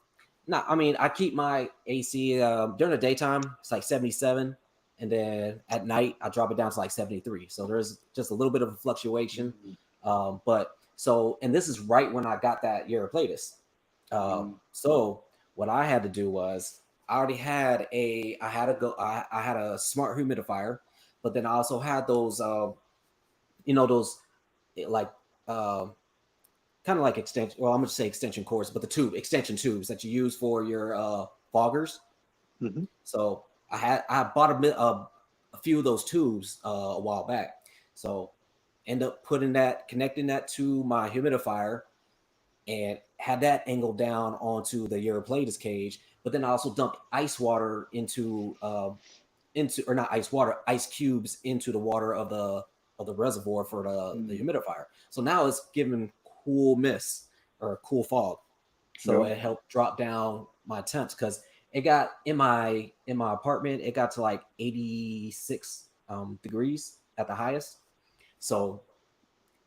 I mean, I keep my AC during the daytime, it's like 77. And then at night, I drop it down to like 73. So there's just a little bit of a fluctuation. But so, and this is right when I got that Europlatus. So what I had to do was I already had I had a smart humidifier, but then I also had those, those like, uh, kind of like extension. Well, I'm gonna say extension cords, but the extension tubes that you use for your foggers. Mm-hmm. So I bought a few of those tubes a while back. So end up connecting that to my humidifier, and had that angled down onto the Europlatus cage. But then I also dumped ice water or not ice water, ice cubes into the water of the reservoir for the humidifier. So now it's giving cool mist or cool fog. So Yep. it helped drop down my temps because It got in my apartment. It got to like 86 degrees at the highest. So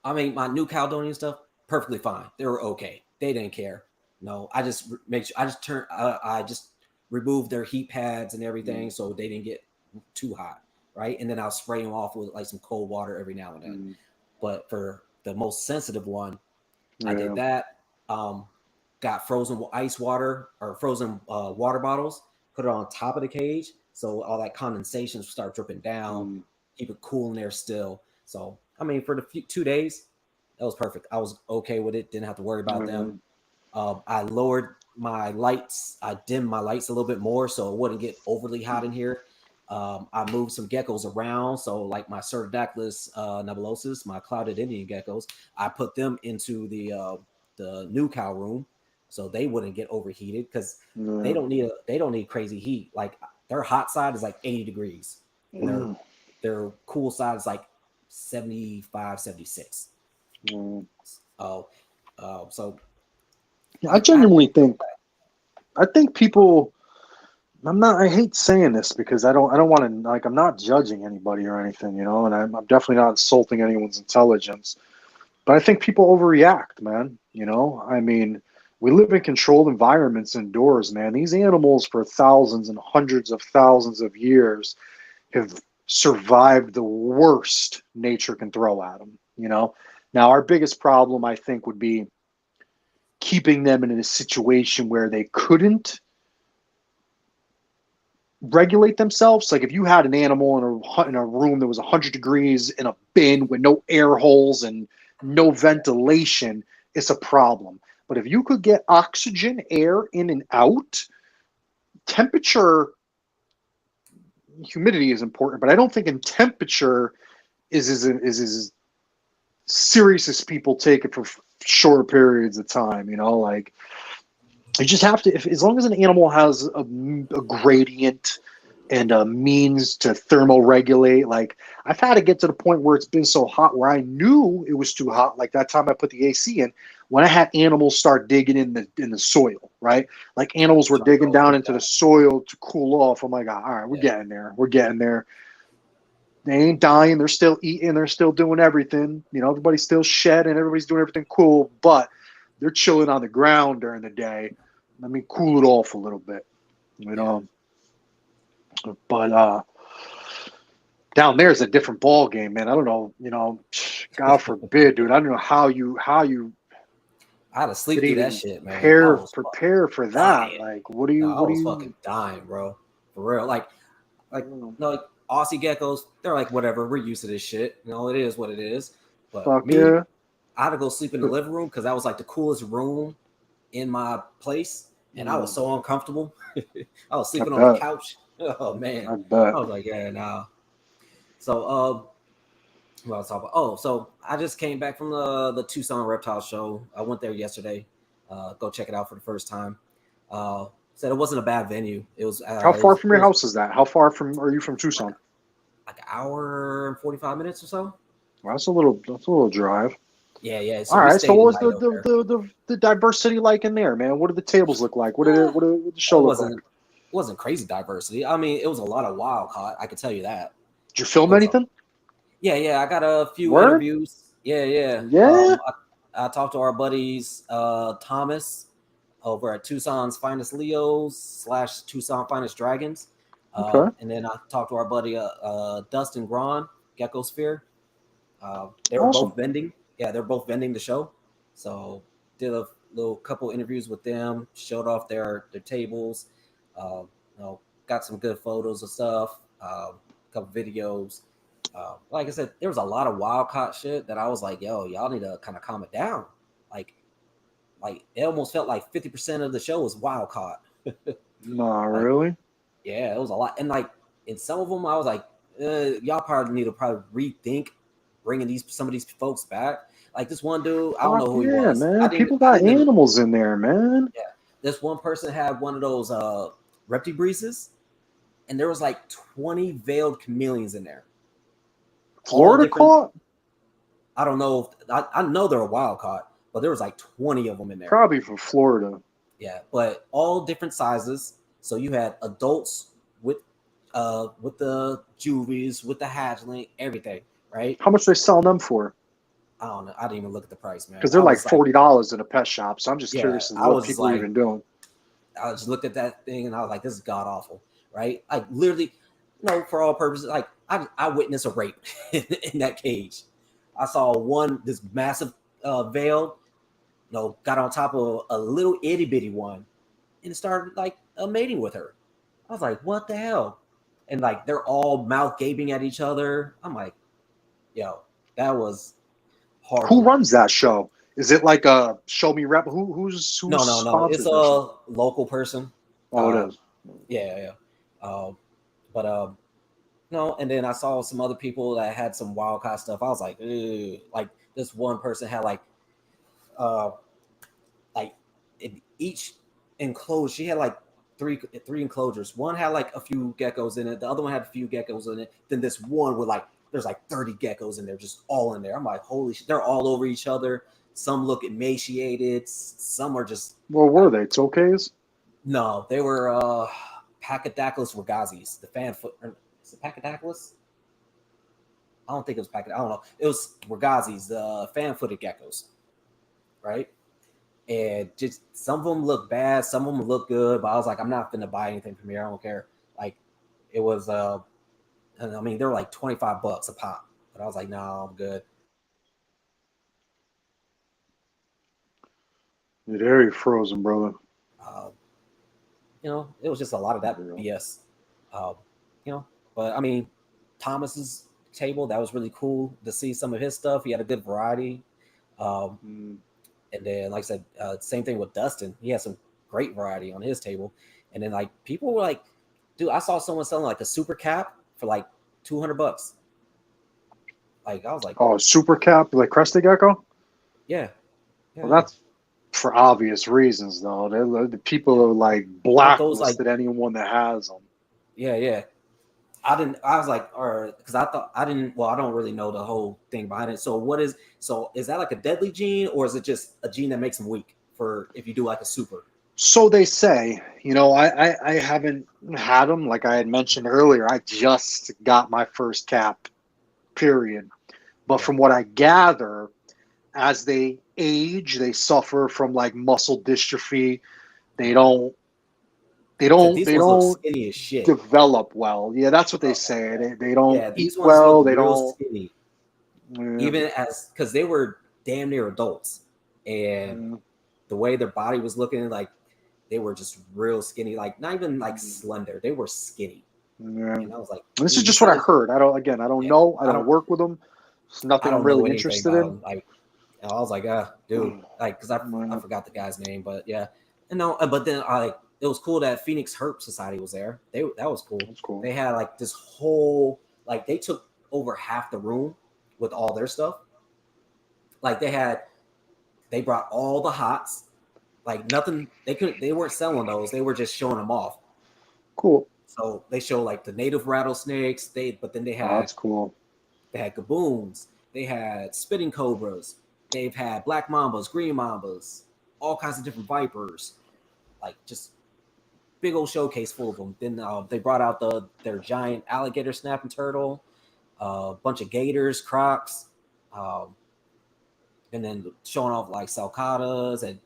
I mean, my new Caledonian stuff perfectly fine. They were okay. They didn't care. No, I just make sure I just turn. I just removed their heat pads and everything so they didn't get too hot, right? And then I'll spray them off with like some cold water every now and then. But for the most sensitive one, I did that. Got frozen ice water or frozen water bottles, put it on top of the cage, so all that condensation start dripping down. Keep it cool in there still. So I mean, for the 2 days, that was perfect. I was okay with it. Didn't have to worry about them. I lowered my lights. I dimmed my lights a little bit more so it wouldn't get overly hot in here. I moved some geckos around. So like my Cerdaclys nebulosus, my clouded Indian geckos, I put them into the new cow room so they wouldn't get overheated because they don't need crazy heat. Like their hot side is like 80 degrees. And their cool side is like 75, 76. So I genuinely think people. I hate saying this because I don't want to, like, I'm not judging anybody or anything, you know, and I'm definitely not insulting anyone's intelligence, but I think people overreact, man. You know, I mean, we live in controlled environments indoors, man. These animals for thousands and hundreds of thousands of years have survived the worst nature can throw at them, you know. Now, our biggest problem, I think, would be keeping them in a situation where they couldn't regulate themselves. Like if you had an animal in a room that was 100 degrees in a bin with no air holes and no ventilation, it's a problem. But if you could get oxygen, air in and out, temperature, humidity is important, but I don't think in temperature is as serious as people take it for short periods of time. You know, like you just have to, as long as an animal has a gradient and a means to thermoregulate. Like I've had to get to the point where it's been so hot where I knew it was too hot. Like that time I put the AC in, when I had animals start digging in the soil, right? Like animals were digging down into the soil to cool off. I'm like, all right, we're getting there. We're getting there. They ain't dying. They're still eating. They're still doing everything. You know, everybody's still shedding. Everybody's doing everything cool, but they're chilling on the ground during the day. Let me cool it off a little bit, you know. But down there is a different ball game, man. I don't know, you know. God forbid, dude. I don't know how you. I had to sleep through that shit, man. Prepare for that. Dying. Like, what do you? I was fucking dying, bro. For real. Like no, Aussie geckos, they're like, whatever, we're used to this shit. You know, it is what it is. But I had to go sleep in the living room because that was like the coolest room in my place. And I was so uncomfortable. I was sleeping on the couch. Oh, man. I was like, yeah, nah. So, what I was talking about? Oh, so I just came back from the Tucson Reptile Show. I went there yesterday. Go check it out for the first time. Said it wasn't a bad venue. It was. How far from your house is that? How far are you from Tucson? Like an hour and 45 minutes or so. Well, that's a little drive. Yeah. So all right. So what was the diversity like in there, man? What did the tables look like? What did the show look like? It wasn't crazy diversity. I mean, it was a lot of wild caught. I can tell you that. Did you film anything? Yeah. I got a few interviews. Yeah. I talked to our buddies Thomas over at Tucson's Finest Leos / Tucson Finest Dragons. And then I talked to our buddy Dustin Braun, Geckosphere. They were both vending. Yeah, they're both vending the show. So did a little couple interviews with them, showed off their tables, got some good photos of stuff, a couple videos. Like I said, there was a lot of wild caught shit that I was like, yo, y'all need to kind of calm it down. Like it almost felt like 50% of the show was wild caught. Nah, really? Yeah, it was a lot. And like in some of them, I was like, y'all probably need to rethink bringing some of these folks back. Like this one dude, I don't know who he was. Man. People got animals in there, man. Yeah. This one person had one of those reptibreezes, and there was like 20 veiled chameleons in there. Florida caught? I don't know. I know they're wild caught, but there was like 20 of them in there. Probably from Florida. Yeah, but all different sizes. So you had adults with the juvies, with the hatchling, everything, right? How much they selling them for? I don't know. I didn't even look at the price, man. Because they're like $40 in a pet shop. So I'm just Yeah, curious as to I what was people are like, even doing. I just looked at that thing and I was like, this is god awful, right? Like literally, for all purposes, like I witnessed a rape in that cage. I saw this massive veil, got on top of a little itty bitty one and started like mating with her. I was like, what the hell? And like they're all mouth gaping at each other. I'm like, yo, that was Who horrible. runs that show? Is it like a Show Me Rep? Who's No. It's sponsors that show? a local person. Oh, it is. Yeah. But no, and then I saw some other people that had some wild card stuff. I was like, ew. Like this one person had uh, like in each enclosure, she had like three enclosures. One had like a few geckos in it. The other one had a few geckos in it. Then this one with there's like 30 geckos in there, just all in there. I'm like, holy shit, they're all over each other. Some look emaciated. Some are just Well, were they Tokays? no, they were Pachydaculus rogazes, the fan foot. Is it Pachydaculus? I don't think it was Pachydaculus. I don't know. It was rogazes, the fan-footed geckos, right? And just some of them look bad, some of them look good, but I was like, I'm not gonna buy anything from here. I don't care. Like it was and I mean they were like $25 a pop. But I was like, no, I'm good. There you frozen, brother. Um, it was just a lot of that BS. Um, but I mean, Thomas's table, that was really cool to see some of his stuff. He had a good variety. And then, like I said, same thing with Dustin. He had some great variety on his table. And then, like, people were like, dude, I saw someone selling like a super cap for like $200. Like, I was like, oh, super cap, like Crested Gecko? Yeah. Well, that's for obvious reasons, though. The people are like blacklisted anyone that has them. Yeah. I was like, or because I thought I didn't. Well, I don't really know the whole thing behind it. So is that like a deadly gene, or is it just a gene that makes them weak for if you do like a super? So they say, I haven't had them. Like I had mentioned earlier, I just got my first cap, period. But from what I gather, as they age, they suffer from like muscle dystrophy. They don't Skinny as shit. Develop well. Yeah, that's what they say. They don't these eat ones well. look They real don't. Skinny. Yeah. Even because they were damn near adults, and the way their body was looking, like they were just real skinny, like not even like slender. They were skinny. Yeah. And I was like, this is just what I heard. I don't know. I don't work with them. It's nothing I'm really interested in. Like, I was like, dude, like, because I forgot the guy's name, but yeah, but then it was cool that Phoenix Herp Society was there. That was cool. That's cool. They had like this whole they took over half the room with all their stuff. Like they brought all the hots, like nothing. They weren't selling those. They were just showing them off. Cool. So they show like the native rattlesnakes. But then they had that's cool. They had gaboons. They had spitting cobras. They've had black mambas, green mambas, all kinds of different vipers. Like just big old showcase full of them. Then they brought out their giant alligator snapping turtle, a bunch of gators, crocs, and then showing off like sulcatas and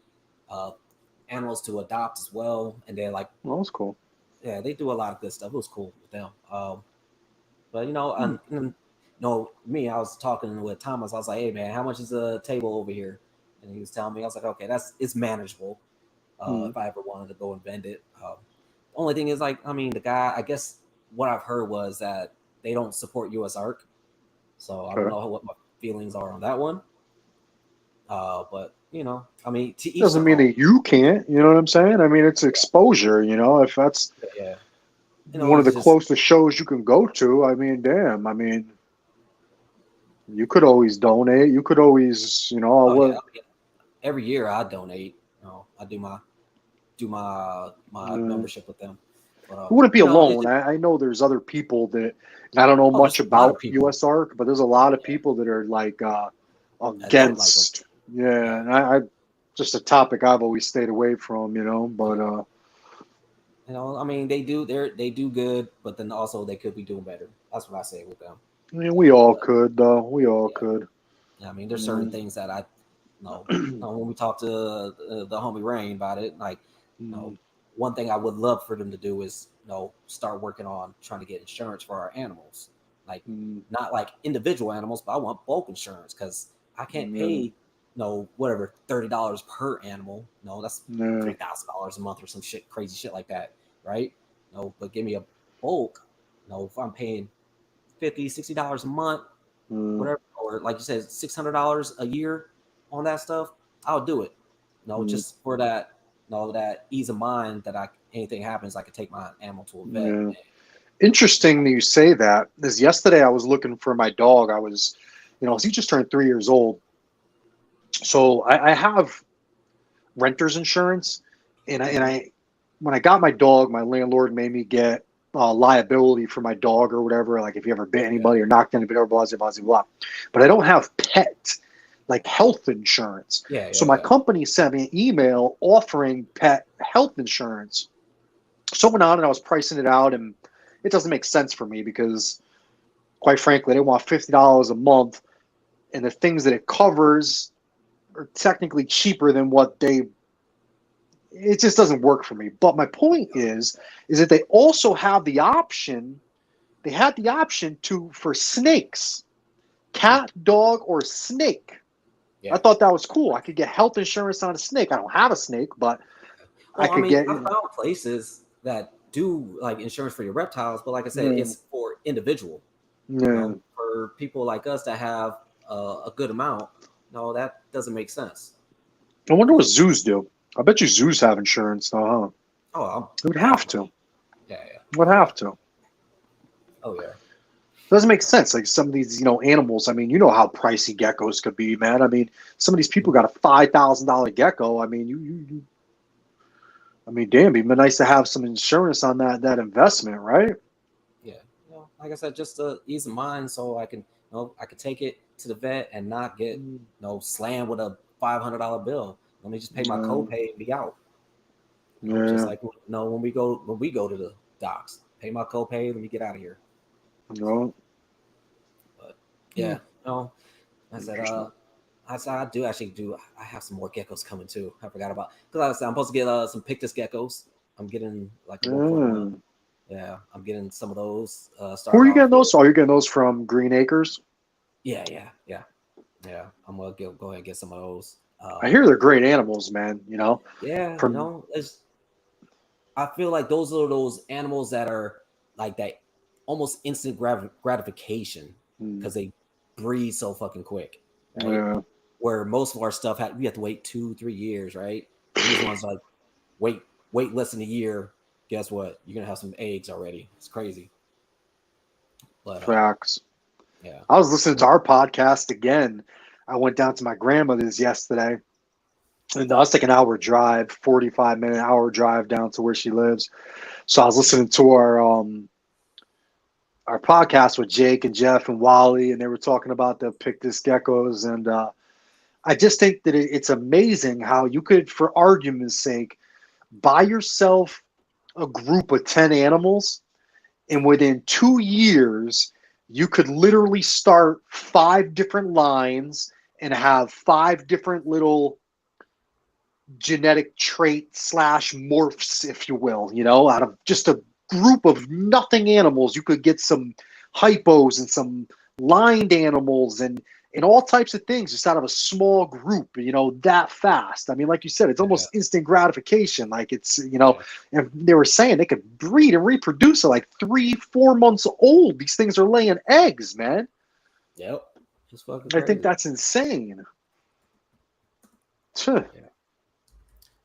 animals to adopt as well. And they're like, well, that's cool. Yeah, they do a lot of good stuff. It was cool with them. But me, I was talking with Thomas. I was like, "Hey, man, how much is a table over here?" And he was telling me. I was like, "Okay, it's manageable. If I ever wanted to go and vend it." The only thing is, like, I mean, the guy. I guess what I've heard was that they don't support US Arc, so I don't know what my feelings are on that one. But I mean, doesn't mean that you can't. You know what I'm saying? I mean, it's exposure. If that's one of the closest shows you can go to. I mean, damn. I mean. You could always donate. You could always, every year I donate. I do my membership with them. But, you wouldn't be alone. I know there's other people that I don't know much about US Arc, but there's a lot of people that are like against. And I just a topic I've always stayed away from. But You know, I mean, they do good, but then also they could be doing better. That's what I say with them. I mean, we all But could, though. We all yeah, could. I mean, there's certain Mm. things that I know. When we talk to the homie Rain about it, like, you know, Mm. one thing I would love for them to do is, start working on trying to get insurance for our animals, like Mm. not like individual animals, but I want bulk insurance because I can't pay, Yeah. whatever, $30 per animal. No, that's Yeah. $3,000 a month or some shit, crazy shit like that, right? No, but give me a bulk. No, if I'm paying $50, $60 a month, Mm. whatever, or like you said, $600 a year on that stuff, I'll do it. Mm. Just for that, that ease of mind that anything happens, I can take my animal to a vet. Yeah. Interesting that you say that. Because yesterday I was looking for my dog. I was, he just turned 3 years old. So I have renter's insurance, and when I got my dog, my landlord made me get liability for my dog or whatever. Like if you ever bit Yeah, anybody or knocked anybody over, blah blah blah blah. But I don't have pet like health insurance. yeah, So yeah, my yeah. company sent me an email offering pet health insurance. So I went on and I was pricing it out, and it doesn't make sense for me because, quite frankly, they want $50 a month, and the things that it covers are technically cheaper than what they. It just doesn't work for me. But my point is that they also have the option. They had the option to for snakes, Hmm. cat, dog, or snake. I Yeah. thought that was cool. I could get health insurance on a snake. I don't have a snake, but I Well, I could mean, get. I found places that do like insurance for your reptiles, but like I said, Yeah, it's for individual. yeah. For people like us that have a good amount, no, that doesn't make sense. I wonder what No. zoos do. I bet you zoos have insurance, though, huh? Oh, It would have to. definitely. Yeah, yeah, It would yeah. have to. Oh, yeah. Doesn't make sense. Like some of these, animals. I mean, you know how pricey geckos could be, man. I mean, some of these people Mhm. got a $5,000 gecko. I mean, you. I mean, damn, it'd be nice to have some insurance on that investment, right? Yeah. Like I said, just ease of mind, so I can take it to the vet and not get, Mm. slammed with a $500 bill. Let me just pay my Yeah, copay and be out. Just yeah, like when we go to the docks, pay my copay, let me get out of here. no. But Hmm. yeah, I said, Interesting. I do actually do. I have some more geckos coming too. I forgot about because I said I'm supposed to get some Pictus geckos. I'm getting like a 1.1. Yeah. Yeah, I'm getting some of those. Who are Starting you getting off with. those? Oh, you're getting those from Green Acres. Yeah, yeah, yeah, yeah. I'm gonna go ahead and get some of those. I hear they're great animals, man. Yeah, From it's. I feel like those are those animals that are like that, almost instant gratification mm, because they breed so fucking quick, right? yeah, Where most of our stuff we have to wait 2-3 years, right? These ones like wait less than a year. Guess what? You're gonna have some eggs already. It's crazy, but facts. yeah, I was listening to our podcast again. I went down to my grandmother's yesterday, and that's like an hour drive, 45-minute hour drive down to where she lives. So I was listening to our podcast with Jake and Jeff and Wally, and they were talking about the Pictus geckos, and I just think that it's amazing how you could, for argument's sake, buy yourself a group of 10 animals, and within 2 years, you could literally start 5 different lines and have 5 different little genetic trait slash morphs, if you will, out of just a group of nothing animals. You could get some hypos and some lined animals and all types of things just out of a small group, that fast. I mean, like you said, it's yeah, almost instant gratification. Like yeah, and they were saying they could breed and reproduce at like 3-4 months old. These things are laying eggs, man. yep. It's fucking I think crazy. that's insane. Yeah.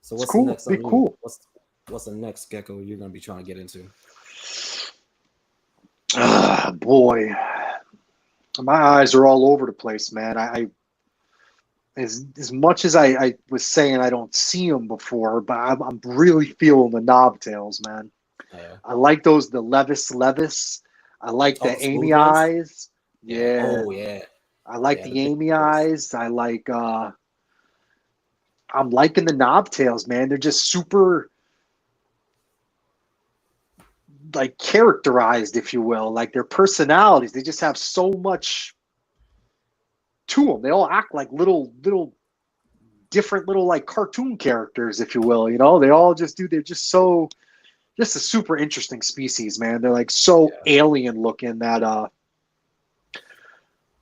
So It's what's the cool. next Be on you? cool. What's the next gecko you're gonna be trying to get into? Ah, boy, my eyes are all over the place, man. I as much as I was saying I don't see them before, but I'm really feeling the knobtails, man. Yeah. I like those the Levis. I like Oh, the the Amy smooth ones. eyes. Yeah. Yeah, Oh yeah. I like Yeah. The the big Amy boys. eyes. I'm liking the knobtails, man. They're just super. like characterized, if you will, like their personalities. They just have so much to them. They all act like little different little like cartoon characters, if you will. You know, they all just do. They're just so just a super interesting species, man. They're like so alien looking that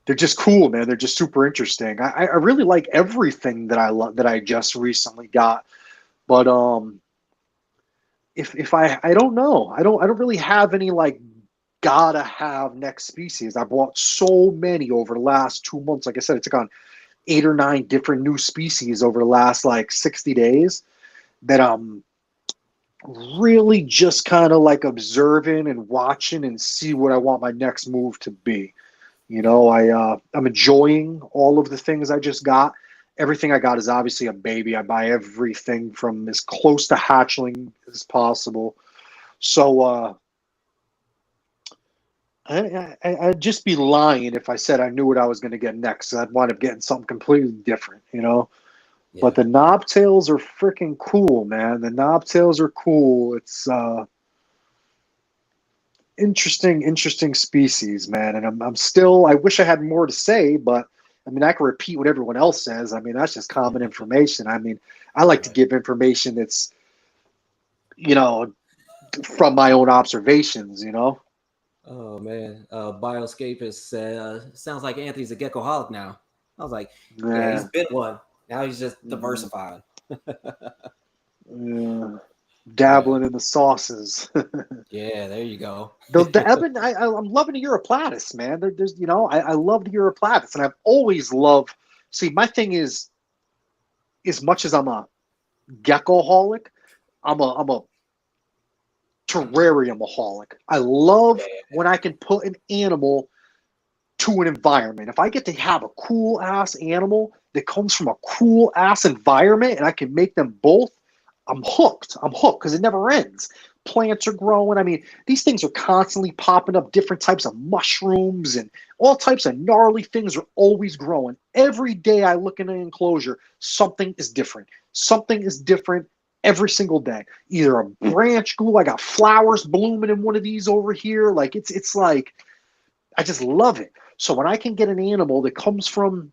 they're just cool, man. They're just super interesting. I really like everything that I love that I just recently got, but if I don't know, I don't really have any like gotta have next species. I bought so many over the last 2 months. Like I said, I took on 8 or 9 different new species over the last like 60 days that I'm really just kind of like observing and watching and see what I want my next move to be. You know, I'm enjoying all of the things I just got. Everything I got is obviously a baby. I buy everything from as close to hatchling as possible. So I'd just be lying if I said I knew what I was going to get next. I'd wind up getting something completely different, you know. Yeah. But the knobtails are freaking cool, man. The knobtails are cool. It's interesting species, man. And I'm still. I wish I had more to say, but I mean, I can repeat what everyone else says. I mean, that's just common information. I mean, I like to give information that's, you know, from my own observations. You know. Oh man, Bioscapist said, "Sounds like Anthony's a geckoholic now." I was like, "Yeah, he's Yeah. been one. Now he's just diversified." Yeah. Yeah, Dabbling in the sauces. yeah. There you go. The Eben, I'm loving the Europlatus, man. There's, you know, I love the Europlatus, and I've always loved. See, my thing is, as much as I'm a geckoholic, I'm a terrariumaholic. I love when I can put an animal to an environment. If I get to have a cool ass animal that comes from a cool ass environment, and I can make them both, I'm hooked. I'm hooked because it never ends. Plants are growing. I mean, these things are constantly popping up. Different types of mushrooms and all types of gnarly things are always growing. Every day I look in an enclosure, something is different. Something is different every single day. Either a branch grew. I got flowers blooming in one of these over here. Like it's like I just love it. So when I can get an animal that comes from,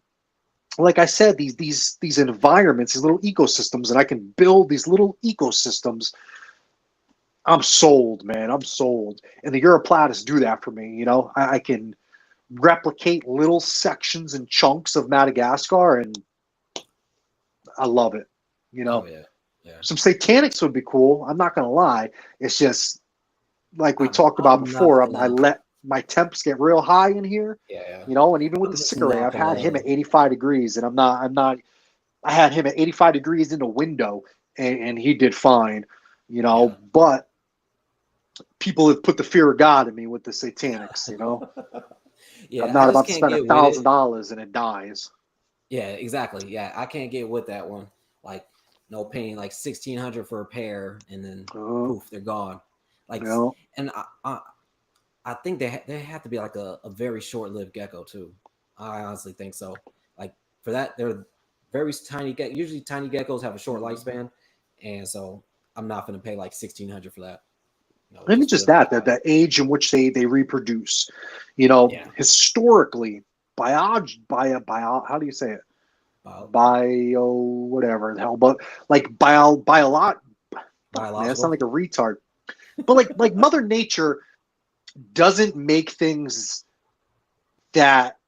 like I said, these environments, these little ecosystems, and I can build these little ecosystems, I'm sold, man. I'm sold. And the Europlatus do that for me. You know, I can replicate little sections and chunks of Madagascar, and I love it. You Oh know, yeah, yeah. some Satanics would be cool. I'm not gonna lie. It's just like we talked about I'm not before. I gonna. let my temps get real high in here. Yeah, You know, and even with I'm the just Sycorae, not I've had him gonna. at 85 degrees, and I'm not. I had him at 85 degrees in the window, and he did fine. You know, Yeah. but people have put the fear of God in me with the Satanics. You know, I'm Yeah, I not just about to can't spend a get with thousand it. dollars and it dies. Yeah, exactly. Yeah, I can't get with that one. Like, no paying like 1,600 for a pair, and then Uh, poof, they're gone. Like, you know, and I think they have to be like a very short lived gecko too. I honestly think so. Like for that, they're very tiny. Usually, tiny geckos have a short lifespan, and so I'm not going to pay like 1,600 for that. No, and just for just them that, to the die. age in which they reproduce. You know, Yeah, historically, bio, how do you say it? bio, Bio, whatever the hell, but like bio lot. Fuck, man, I sound biological. like a retard. But like Mother Nature doesn't make things that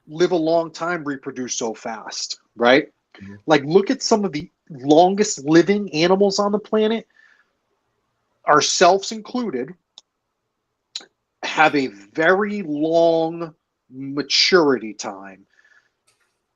live a long time reproduce so fast, right? Mhm. Like look at some of the longest living animals on the planet, ourselves included, have a very long maturity time.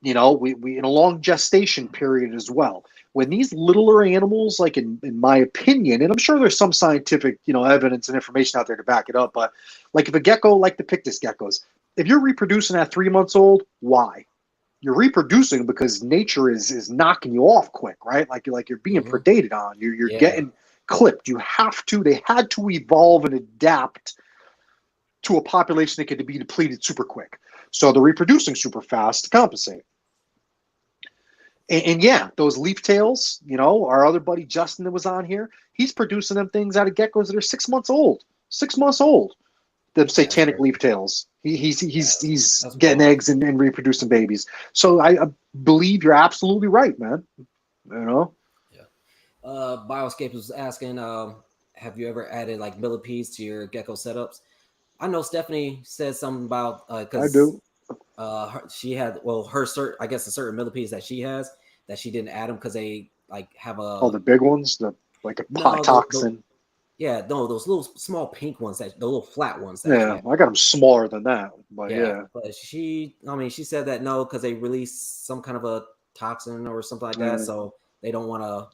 You know, we in a long gestation period as well. When these littler animals, like in my opinion, and I'm sure there's some scientific, you know, evidence and information out there to back it up, but like if a gecko, like the Pictus geckos, if you're reproducing at 3 months old, why? You're reproducing because nature is knocking you off quick, right? Like you're being Mhm. predated on. You're Yeah. getting clipped. You have to. They had to evolve and adapt to a population that could be depleted super quick. So they're reproducing super fast to compensate. And yeah, those leaf tails, our other buddy Justin that was on here, he's producing them things out of geckos that are 6 months old. 6 months old. The Yeah, that's satanic crazy. leaf tails. He's That's getting wild. eggs and reproducing babies. So I believe you're absolutely right, man. You know? Yeah. Bioscape was asking, have you ever added like millipedes to your gecko setups? I know Stephanie said something about I because do. she had her I guess the certain millipedes that she has that she didn't add them because they like have Oh, a the big ones, like a pot no toxin. yeah, no, those little small pink ones that the little flat ones that she Yeah, had. I got them smaller than that, but Yeah, yeah. but she said that no, because they release some kind of a toxin or something like that, Yeah. so they don't want to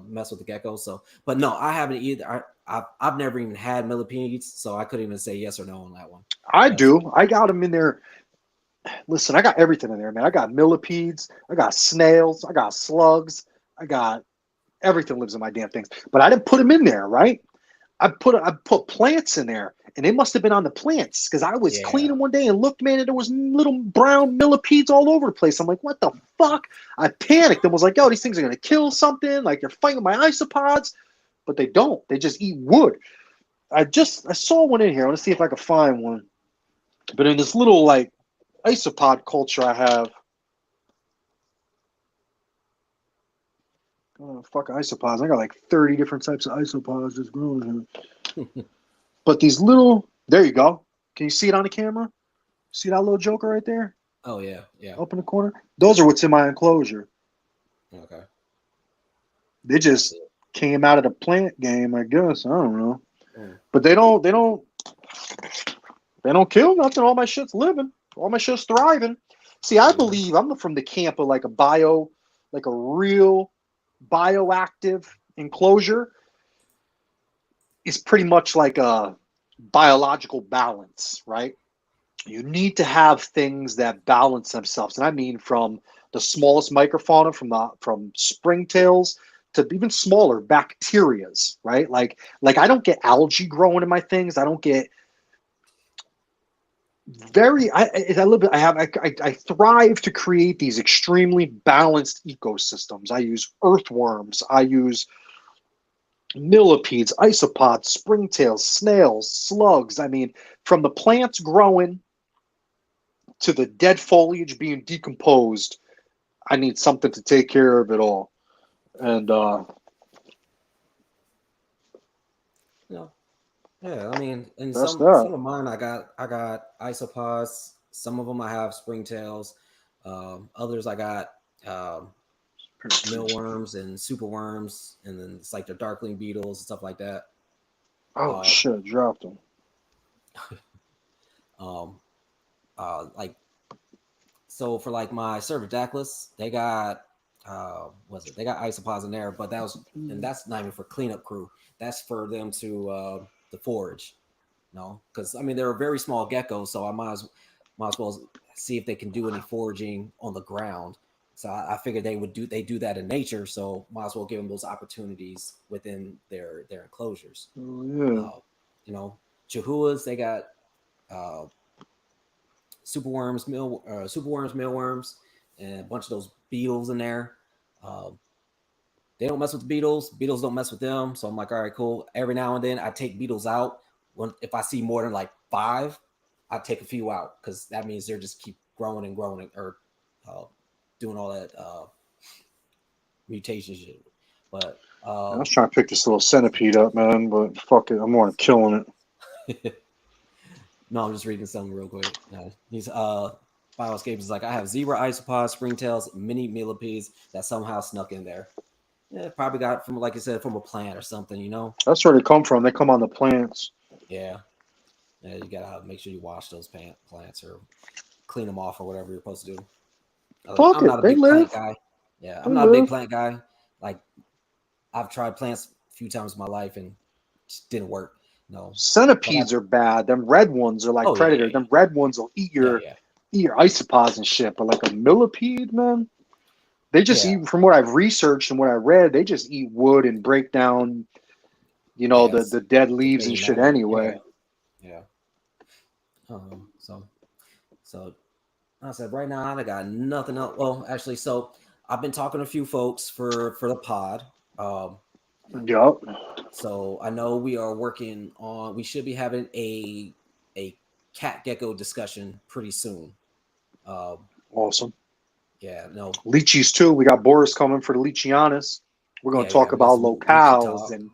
mess with the geckos. So, but no, I haven't either. I've never even had millipedes, so I couldn't even say yes or no on that one. I That's do. I got them in there. Listen, I got everything in there, man. I got millipedes, I got snails, I got slugs, I got everything lives in my damn things. But I didn't put them in there, right? I put plants in there, and they must have been on the plants because I was yeah, cleaning one day and looked, man, and there was little brown millipedes all over the place. I'm like, what the fuck? I panicked and was like, yo, these things are gonna kill something. Like they're fighting my isopods, but they don't. They just eat wood. I saw one in here. I want to see if I can find one. But in this little like isopod culture I have, oh fuck isopods. I got like 30 different types of isopods just growing here. But these little, there you go. Can you see it on the camera? See that little joker right there? oh yeah, yeah, Up in the corner? Those are what's in my enclosure. okay, They yeah, I see just it. came out of the plant game, I guess. I don't know. Mm. But they don't kill nothing. All my shit's living. All my shit's thriving. See, I Yeah, believe I'm from the camp of like a real bioactive enclosure is pretty much like a biological balance, right? You need to have things that balance themselves, and I mean from the smallest microfauna, from springtails to even smaller bacterias, right? Like I don't get algae growing in my things. I don't get very. I live. I have. I thrive to create these extremely balanced ecosystems. I use earthworms. I use millipedes, isopods, springtails, snails, slugs. I mean, from the plants growing to the dead foliage being decomposed, I need something to take care of it all. And yeah, yeah. I mean, and that's some that. of mine I got isopods. Some of them I have springtails. Others I got mealworms and superworms, and then it's like the darkling beetles and stuff like that. Oh Um, shit, dropped them. um, like so for like my Cervidaclys, they got was it? They got isopods in there, but that's not even for cleanup crew. That's for them to forage. No, because I mean they're a very small geckos, so I might as well see if they can do any foraging on the ground. So I figured they do that in nature, so might as well give them those opportunities within their enclosures. Oh yeah. Uh, you know, Chihuahuas they got uh, superworms, mealworms, and a bunch of those beetles in there. Um, they don't mess with the beetles. Beetles don't mess with them. So I'm like, all right, cool. Every now and then I take beetles out. When if I see more than like five, I take a few out because that means they're just keep growing and growing or uh, doing all that mutation shit. But I was trying to pick this little centipede up, man, but fuck it, I'm more killing it. no, I'm just reading something real quick. He's Bioscape is like, I have zebra isopods, springtails, mini millipedes that somehow snuck in there. Yeah, probably got from like I said from a plant or something, you know. That's where they come from. They come on the plants. Yeah, yeah. You gotta make sure you wash those plants or clean them off or whatever you're supposed to do. Fuck I'm not it, a they big plant live. guy. Yeah, They I'm not a big live. plant guy. Like I've tried plants a few times in my life and just didn't work. No, but Centipedes are bad. Them red ones are like oh yeah, yeah, predators. yeah, Them red ones will yeah, yeah, eat your isopods and shit. But like a millipede, man, they just yeah, eat. From what I've researched and what I read, they just eat wood and break down, yeah. the dead leaves and Decaying shit. matter. Yeah, Anyway, yeah. So I said right now I got nothing else. Well, actually, so I've been talking to a few folks for the pod. Yup. So I know we are working on. We should be having a cat gecko discussion pretty soon. Um, Awesome. yeah, no, Lychees too. We got Boris coming for the Lycheanis. We're going to yeah, talk we got about some leechy locales talk. and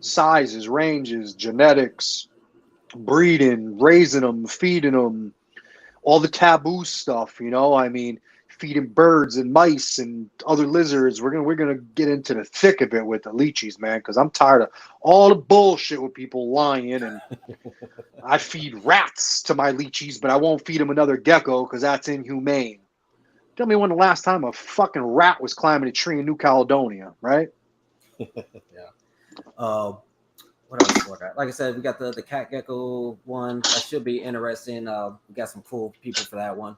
sizes, ranges, genetics, breeding, raising them, feeding them, all the taboo stuff. You know, I mean, feeding birds and mice and other lizards. We're gonna get into the thick of it with the lychees, man, because I'm tired of all the bullshit with people lying. And I feed rats to my lychees, but I won't feed them another gecko because that's inhumane. Tell me when the last time a fucking rat was climbing a tree in New Caledonia, right? Yeah. What else for that? Like I said, we got the cat gecko one. That should be interesting. We got some cool people for that one.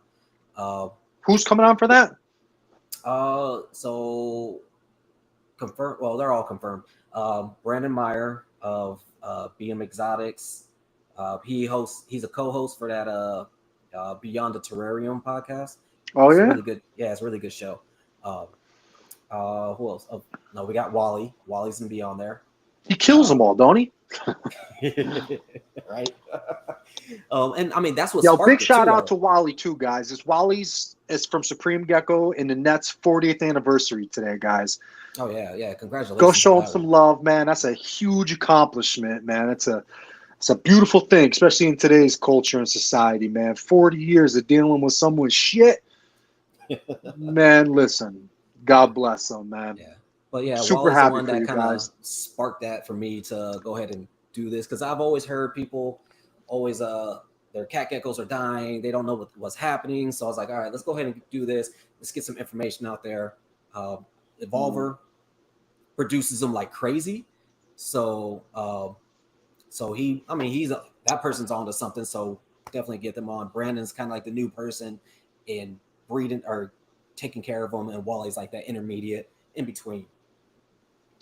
Uh, Who's coming on for that? so confirmed. Well, they're all confirmed. Brandon Meyer of BM Exotics. He's a co-host for that Beyond the Terrarium podcast. Oh It's a yeah, really good. Yeah, it's a really good show. Um, who else? Oh, no, we got Wally. Wally's gonna be on there. he kills them all, don't he? Right. And I mean that's what Yo, big sparked it too, shout out though. to Wally too, guys. This Wally's is from Supreme Gecko in the Nets' 40th anniversary today, guys. Oh yeah. Go Congratulations on show him that some one. love, man. That's a huge accomplishment, man. It's a beautiful thing, especially in today's culture and society, man. 40 years of dealing with someone's shit, man. Listen, God bless them, man. Yeah, but yeah, Super Wally's the happy one for that you kind of guys. sparked that for me to go ahead and do this because I've always heard people always their cat geckos are dying. They don't know what's happening. So I was like, all right, let's go ahead and do this. Let's get some information out there. Evolver produces them like crazy. So I mean, that person's on to something. So definitely get them on. Brandon's kind of like the new person in breeding or taking care of them, and Wally's like that intermediate in between.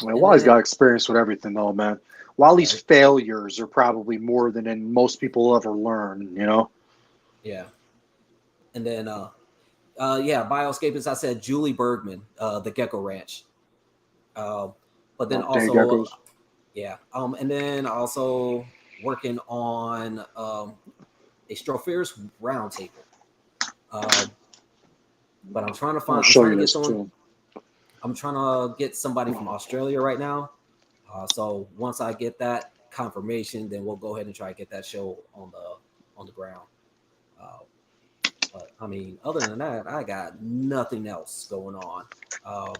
Man, And Wally's then got experience with everything, though, man. Wally's yeah, failures are probably more than most people will ever learn, you know? yeah, and then yeah, Bioscape, as I said, Julie Bergman, the Gecko Ranch. Uh, but then Day also geckos. yeah, and then also working on a Stropharis roundtable. Um, but I'll I'm show trying you to get this, someone. too. I'm trying to get somebody from Australia right now. So once I get that confirmation, then we'll go ahead and try to get that show on the ground. Uh, but I mean, other than that, I got nothing else going on. Um,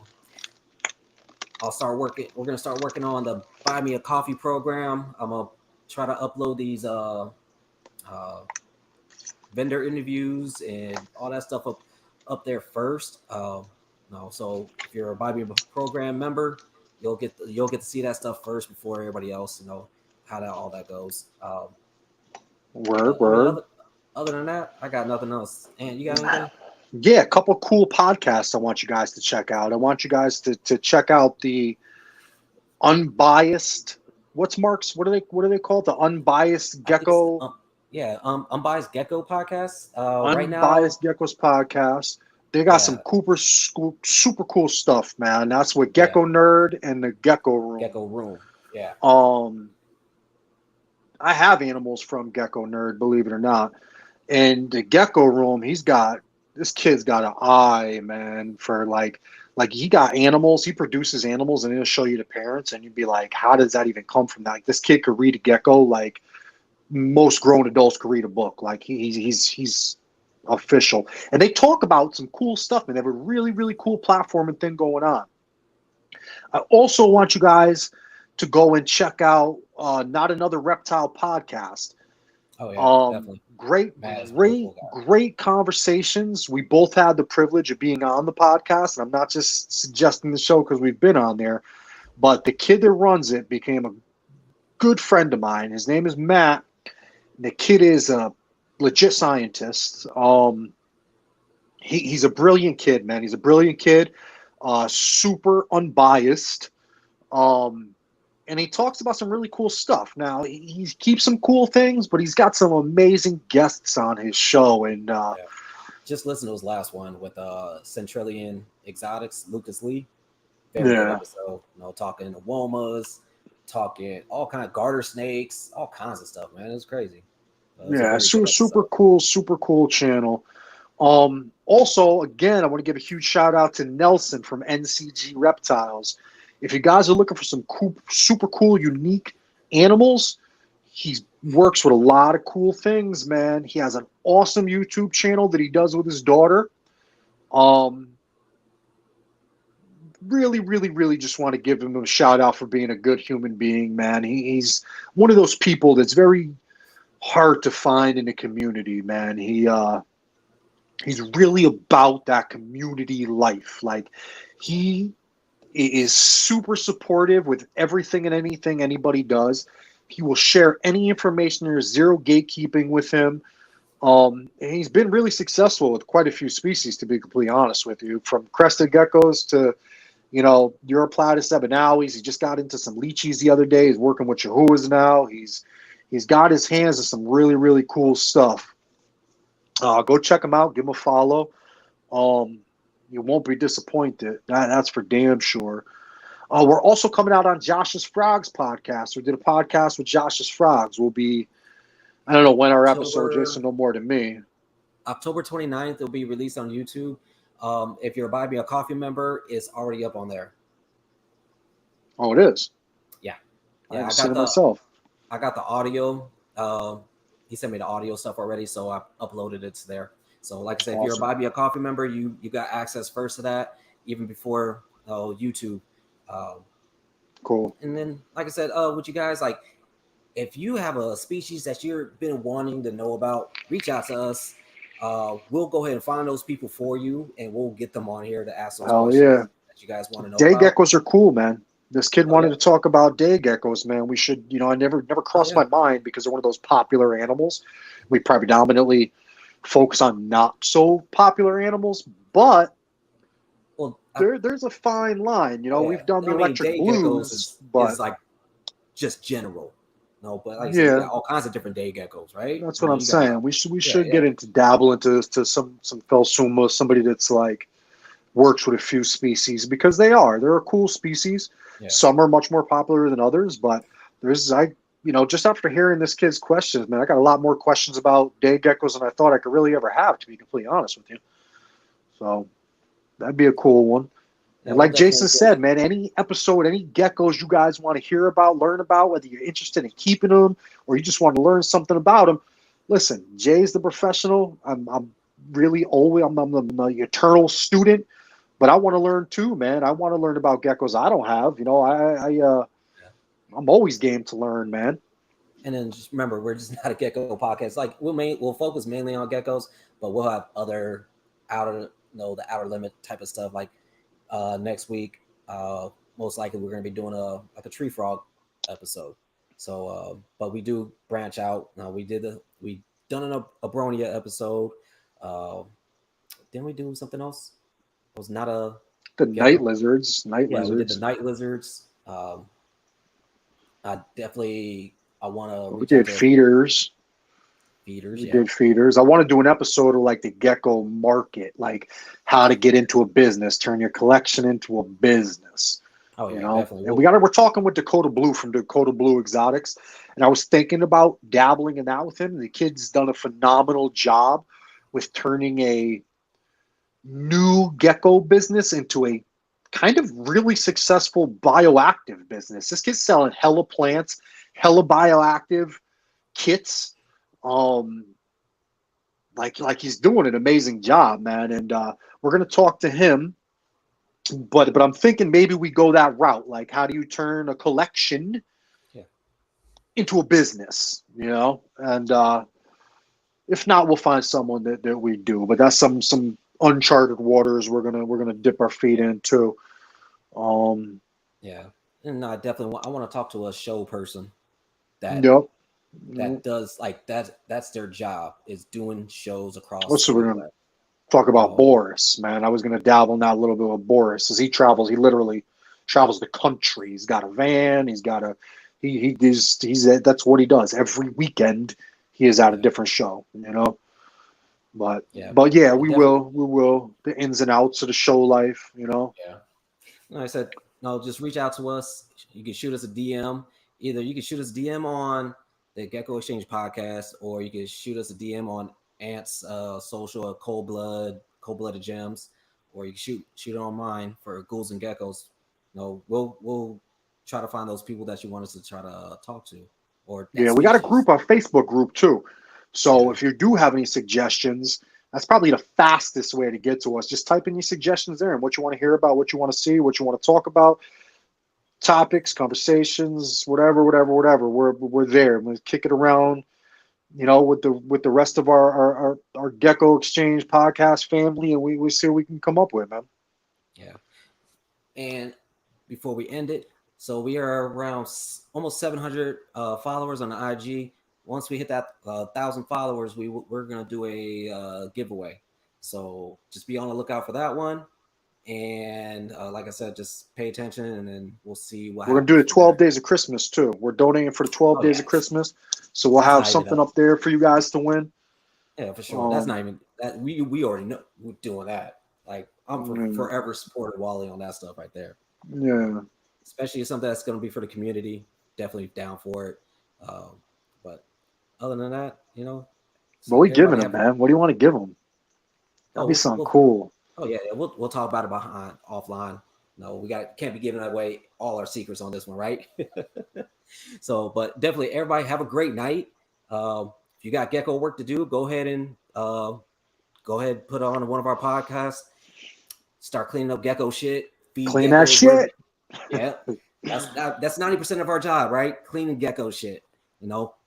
I'll start working. We're gonna start working on the Buy Me a Coffee program. I'm gonna try to upload these uh, vendor interviews and all that stuff up there first. No, so if you're a Buy Me a program member, you'll get to see that stuff first before everybody else. You know how that all that goes. Word, But I mean, word. other than that, I got nothing else. And you got anything? Yeah, a couple cool podcasts I want you guys to check out. I want you guys to check out the unbiased. What are they called? The unbiased I think it's gecko, yeah, Unbiased Gecko podcast. Right now, unbiased geckos podcast. They got some yeah, super cool stuff, man. That's with yeah, Gecko Nerd and the Gecko Room. Gecko Room. Yeah, Um, I have animals from Gecko Nerd, believe it or not. And the Gecko Room, this kid's got an eye, man, for like he got animals. He produces animals, and he'll show you the parents, and you'd be like, how does that even come from that? Like, this kid could read a gecko like most grown adults could read a book. Like he's official, and they talk about some cool stuff, and they have a really cool platform and thing going on. I also want you guys to go and check out Not Another Reptile podcast. oh yeah, definitely. Great, Matt is a really cool guy. great conversations. We both had the privilege of being on the podcast, and I'm not just suggesting the show because we've been on there, but the kid that runs it became a good friend of mine. His name is Matt. The kid is a legit scientist. He's a brilliant kid, man. He's a brilliant kid, super unbiased. And he talks about some really cool stuff. Now, he keeps some cool things, but he's got some amazing guests on his show. And Yeah. just listen to his last one with Centrillion Exotics, Lucas Lee. Very good Yeah. episode. Talking womas, talking all kind of garter snakes, all kinds of stuff, man. It was crazy. It was a Yeah, very good episode. super cool channel. Also, again, I want to give a huge shout out to Nelson from NCG Reptiles. If you guys are looking for some cool, super cool, unique animals, he works with a lot of cool things, man. He has an awesome YouTube channel that he does with his daughter. Really, really, really just want to give him a shout out for being a good human being, man. He's one of those people that's very hard to find in the community, man. He's really about that community life. Like, he is super supportive with everything and anything anybody does. He will share any information. There's zero gatekeeping with him. And he's been really successful with quite a few species, to be completely honest with you, from crested geckos to, Europlatus ebonawis. He just got into some lychees the other day. He's working with chihuahuas now. He's got his hands in some really, really cool stuff. Go check him out. Give him a follow. You won't be disappointed. That's for damn sure. We're also coming out on Josh's Frogs podcast. We did a podcast with Josh's Frogs. We'll be, I don't know when our episode, Jason, no more than me. October 29th, it'll be released on YouTube. If you're a Buy Me a Coffee member, it's already up on there. Oh, it is? Yeah. I haven't seen it myself. I got the audio. He sent me the audio stuff already, so I uploaded it to there. So, like I said, If you're a Buy Me a Coffee member, you got access first to that, even before YouTube. Cool. And then, like I said, with you guys, like, if you have a species that you've been wanting to know about, reach out to us. We'll go ahead and find those people for you, and we'll get them on here to ask those questions that you guys want to know Day about. geckos are cool, man. This kid wanted to talk about day geckos, man. We should, I never crossed my mind because they're one of those popular animals. We predominantly focus on not so popular animals, but there's a fine line. We've done the electric blues, but it's like just general. No, but like I said, you got all kinds of different day geckos, right? That's what I'm saying. We should get into dabble into some Phelsuma, somebody that's like works with a few species, because they're a cool species. Yeah. Some are much more popular than others, but just after hearing this kid's questions, man, I got a lot more questions about day geckos than I thought I could really ever have, to be completely honest with you. So that'd be a cool one. And like Jason said, man, any episode, any geckos you guys want to hear about, learn about, whether you're interested in keeping them or you just want to learn something about them, listen, Jay's the professional. I'm really always, I'm the eternal student, but I want to learn too, man. I want to learn about geckos I don't have. I'm always game to learn, man. And then just remember, we're just not a gecko podcast. Like, we'll focus mainly on geckos, but we'll have other the outer limit type of stuff. Like next week, most likely we're going to be doing a tree frog episode. So, but we do branch out. We done an Abronia episode. Didn't we do something else? It was not the gecko. Night lizards. We did the night lizards. I want to. We did feeders. We did feeders. I want to do an episode of like the gecko market, like how to get into a business, turn your collection into a business. Oh yeah, definitely. And we're talking with Dakota Blue from Dakota Blue Exotics, and I was thinking about dabbling in that with him. The kid's done a phenomenal job with turning a new gecko business into a kind of really successful bioactive business. This kid's selling hella plants, hella bioactive kits. Like he's doing an amazing job, man. And we're gonna talk to him. But I'm thinking maybe we go that route. Like, how do you turn a collection into a business? And if not, we'll find someone that we do. But that's some uncharted waters we're gonna dip our feet into. And I definitely I want to talk to a show person that does like that. That's their job, is doing shows across. We're gonna talk about Boris, man. I was gonna dabble in that a little bit with Boris, as he literally travels the country. He's got a van. He's got that's what he does every weekend. He is at a different show. But Yeah. yeah, But we definitely, will the ins and outs of the show life, yeah. Like I said, no, just reach out to us. You can shoot us a DM. Either you can shoot us a DM on the Gecko Exchange podcast, or you can shoot us a DM on Ant's social or Cold Blooded Gems, or you can shoot it on mine for Ghouls and Geckos. We'll try to find those people that you want us to try to talk to, or that Yeah, we got a species. group, a Facebook group too. So Yeah, if you do have any suggestions, that's probably the fastest way to get to us. Just type in your suggestions there and what you want to hear about, what you want to see, what you want to talk about, topics, conversations, whatever. We're there. We'll kick it around, with the rest of our Gecko Exchange podcast family, and we see what we can come up with, man. yeah. And before we end it, so we are around almost 700 followers on the IG. Once we hit that 1,000 followers, we're gonna do a giveaway. So just be on the lookout for that one. And like I said, just pay attention, and then we'll see what We're gonna do happens the from 12 there. days of Christmas too. We're donating for the 12 Oh days yeah, of Christmas, so we'll that's have not even something up. up there for you guys to win. Yeah, for sure. That's Um, not even that. We already know we're doing that. Like I'm mm, forever supporting Wally on that stuff right there. yeah, Especially something that's going to be for the community. Definitely down for it. Um, but other than that, what we giving everybody them, have a man? What do you want to give them? That'd oh be something we'll cool. oh yeah, we'll talk about it behind offline. No, we can't be giving away all our secrets on this one, right? So, but definitely everybody have a great night. If you got gecko work to do, go ahead and put on one of our podcasts. Start cleaning up gecko shit. Feed Clean that geckos where shit. yeah, that's 90% of our job, right? Cleaning gecko shit.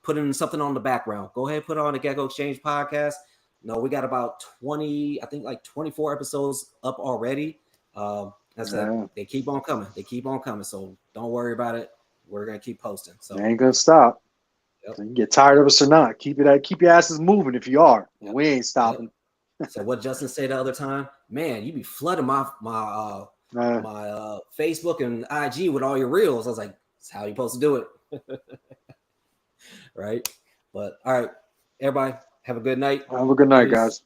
Putting something on the background. Go ahead, put on the Gecko Exchange podcast. We got about 20, I think like 24 episodes up already. That's that. Yeah, They keep on coming. They keep on coming. So don't worry about it. We're gonna keep posting. they So ain't gonna stop. yep, You can get tired of us or not. Keep your asses moving if you are. yep, We ain't yep. stopping. So what Justin said the other time, man, you be flooding my Uh, Facebook and IG with all your reels. I was like, that's how you supposed to do it. Right? But all right, everybody, have a good night. have a good night, Peace. guys.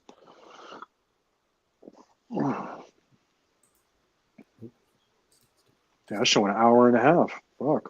Yeah, that's showing an hour and a half. Fuck.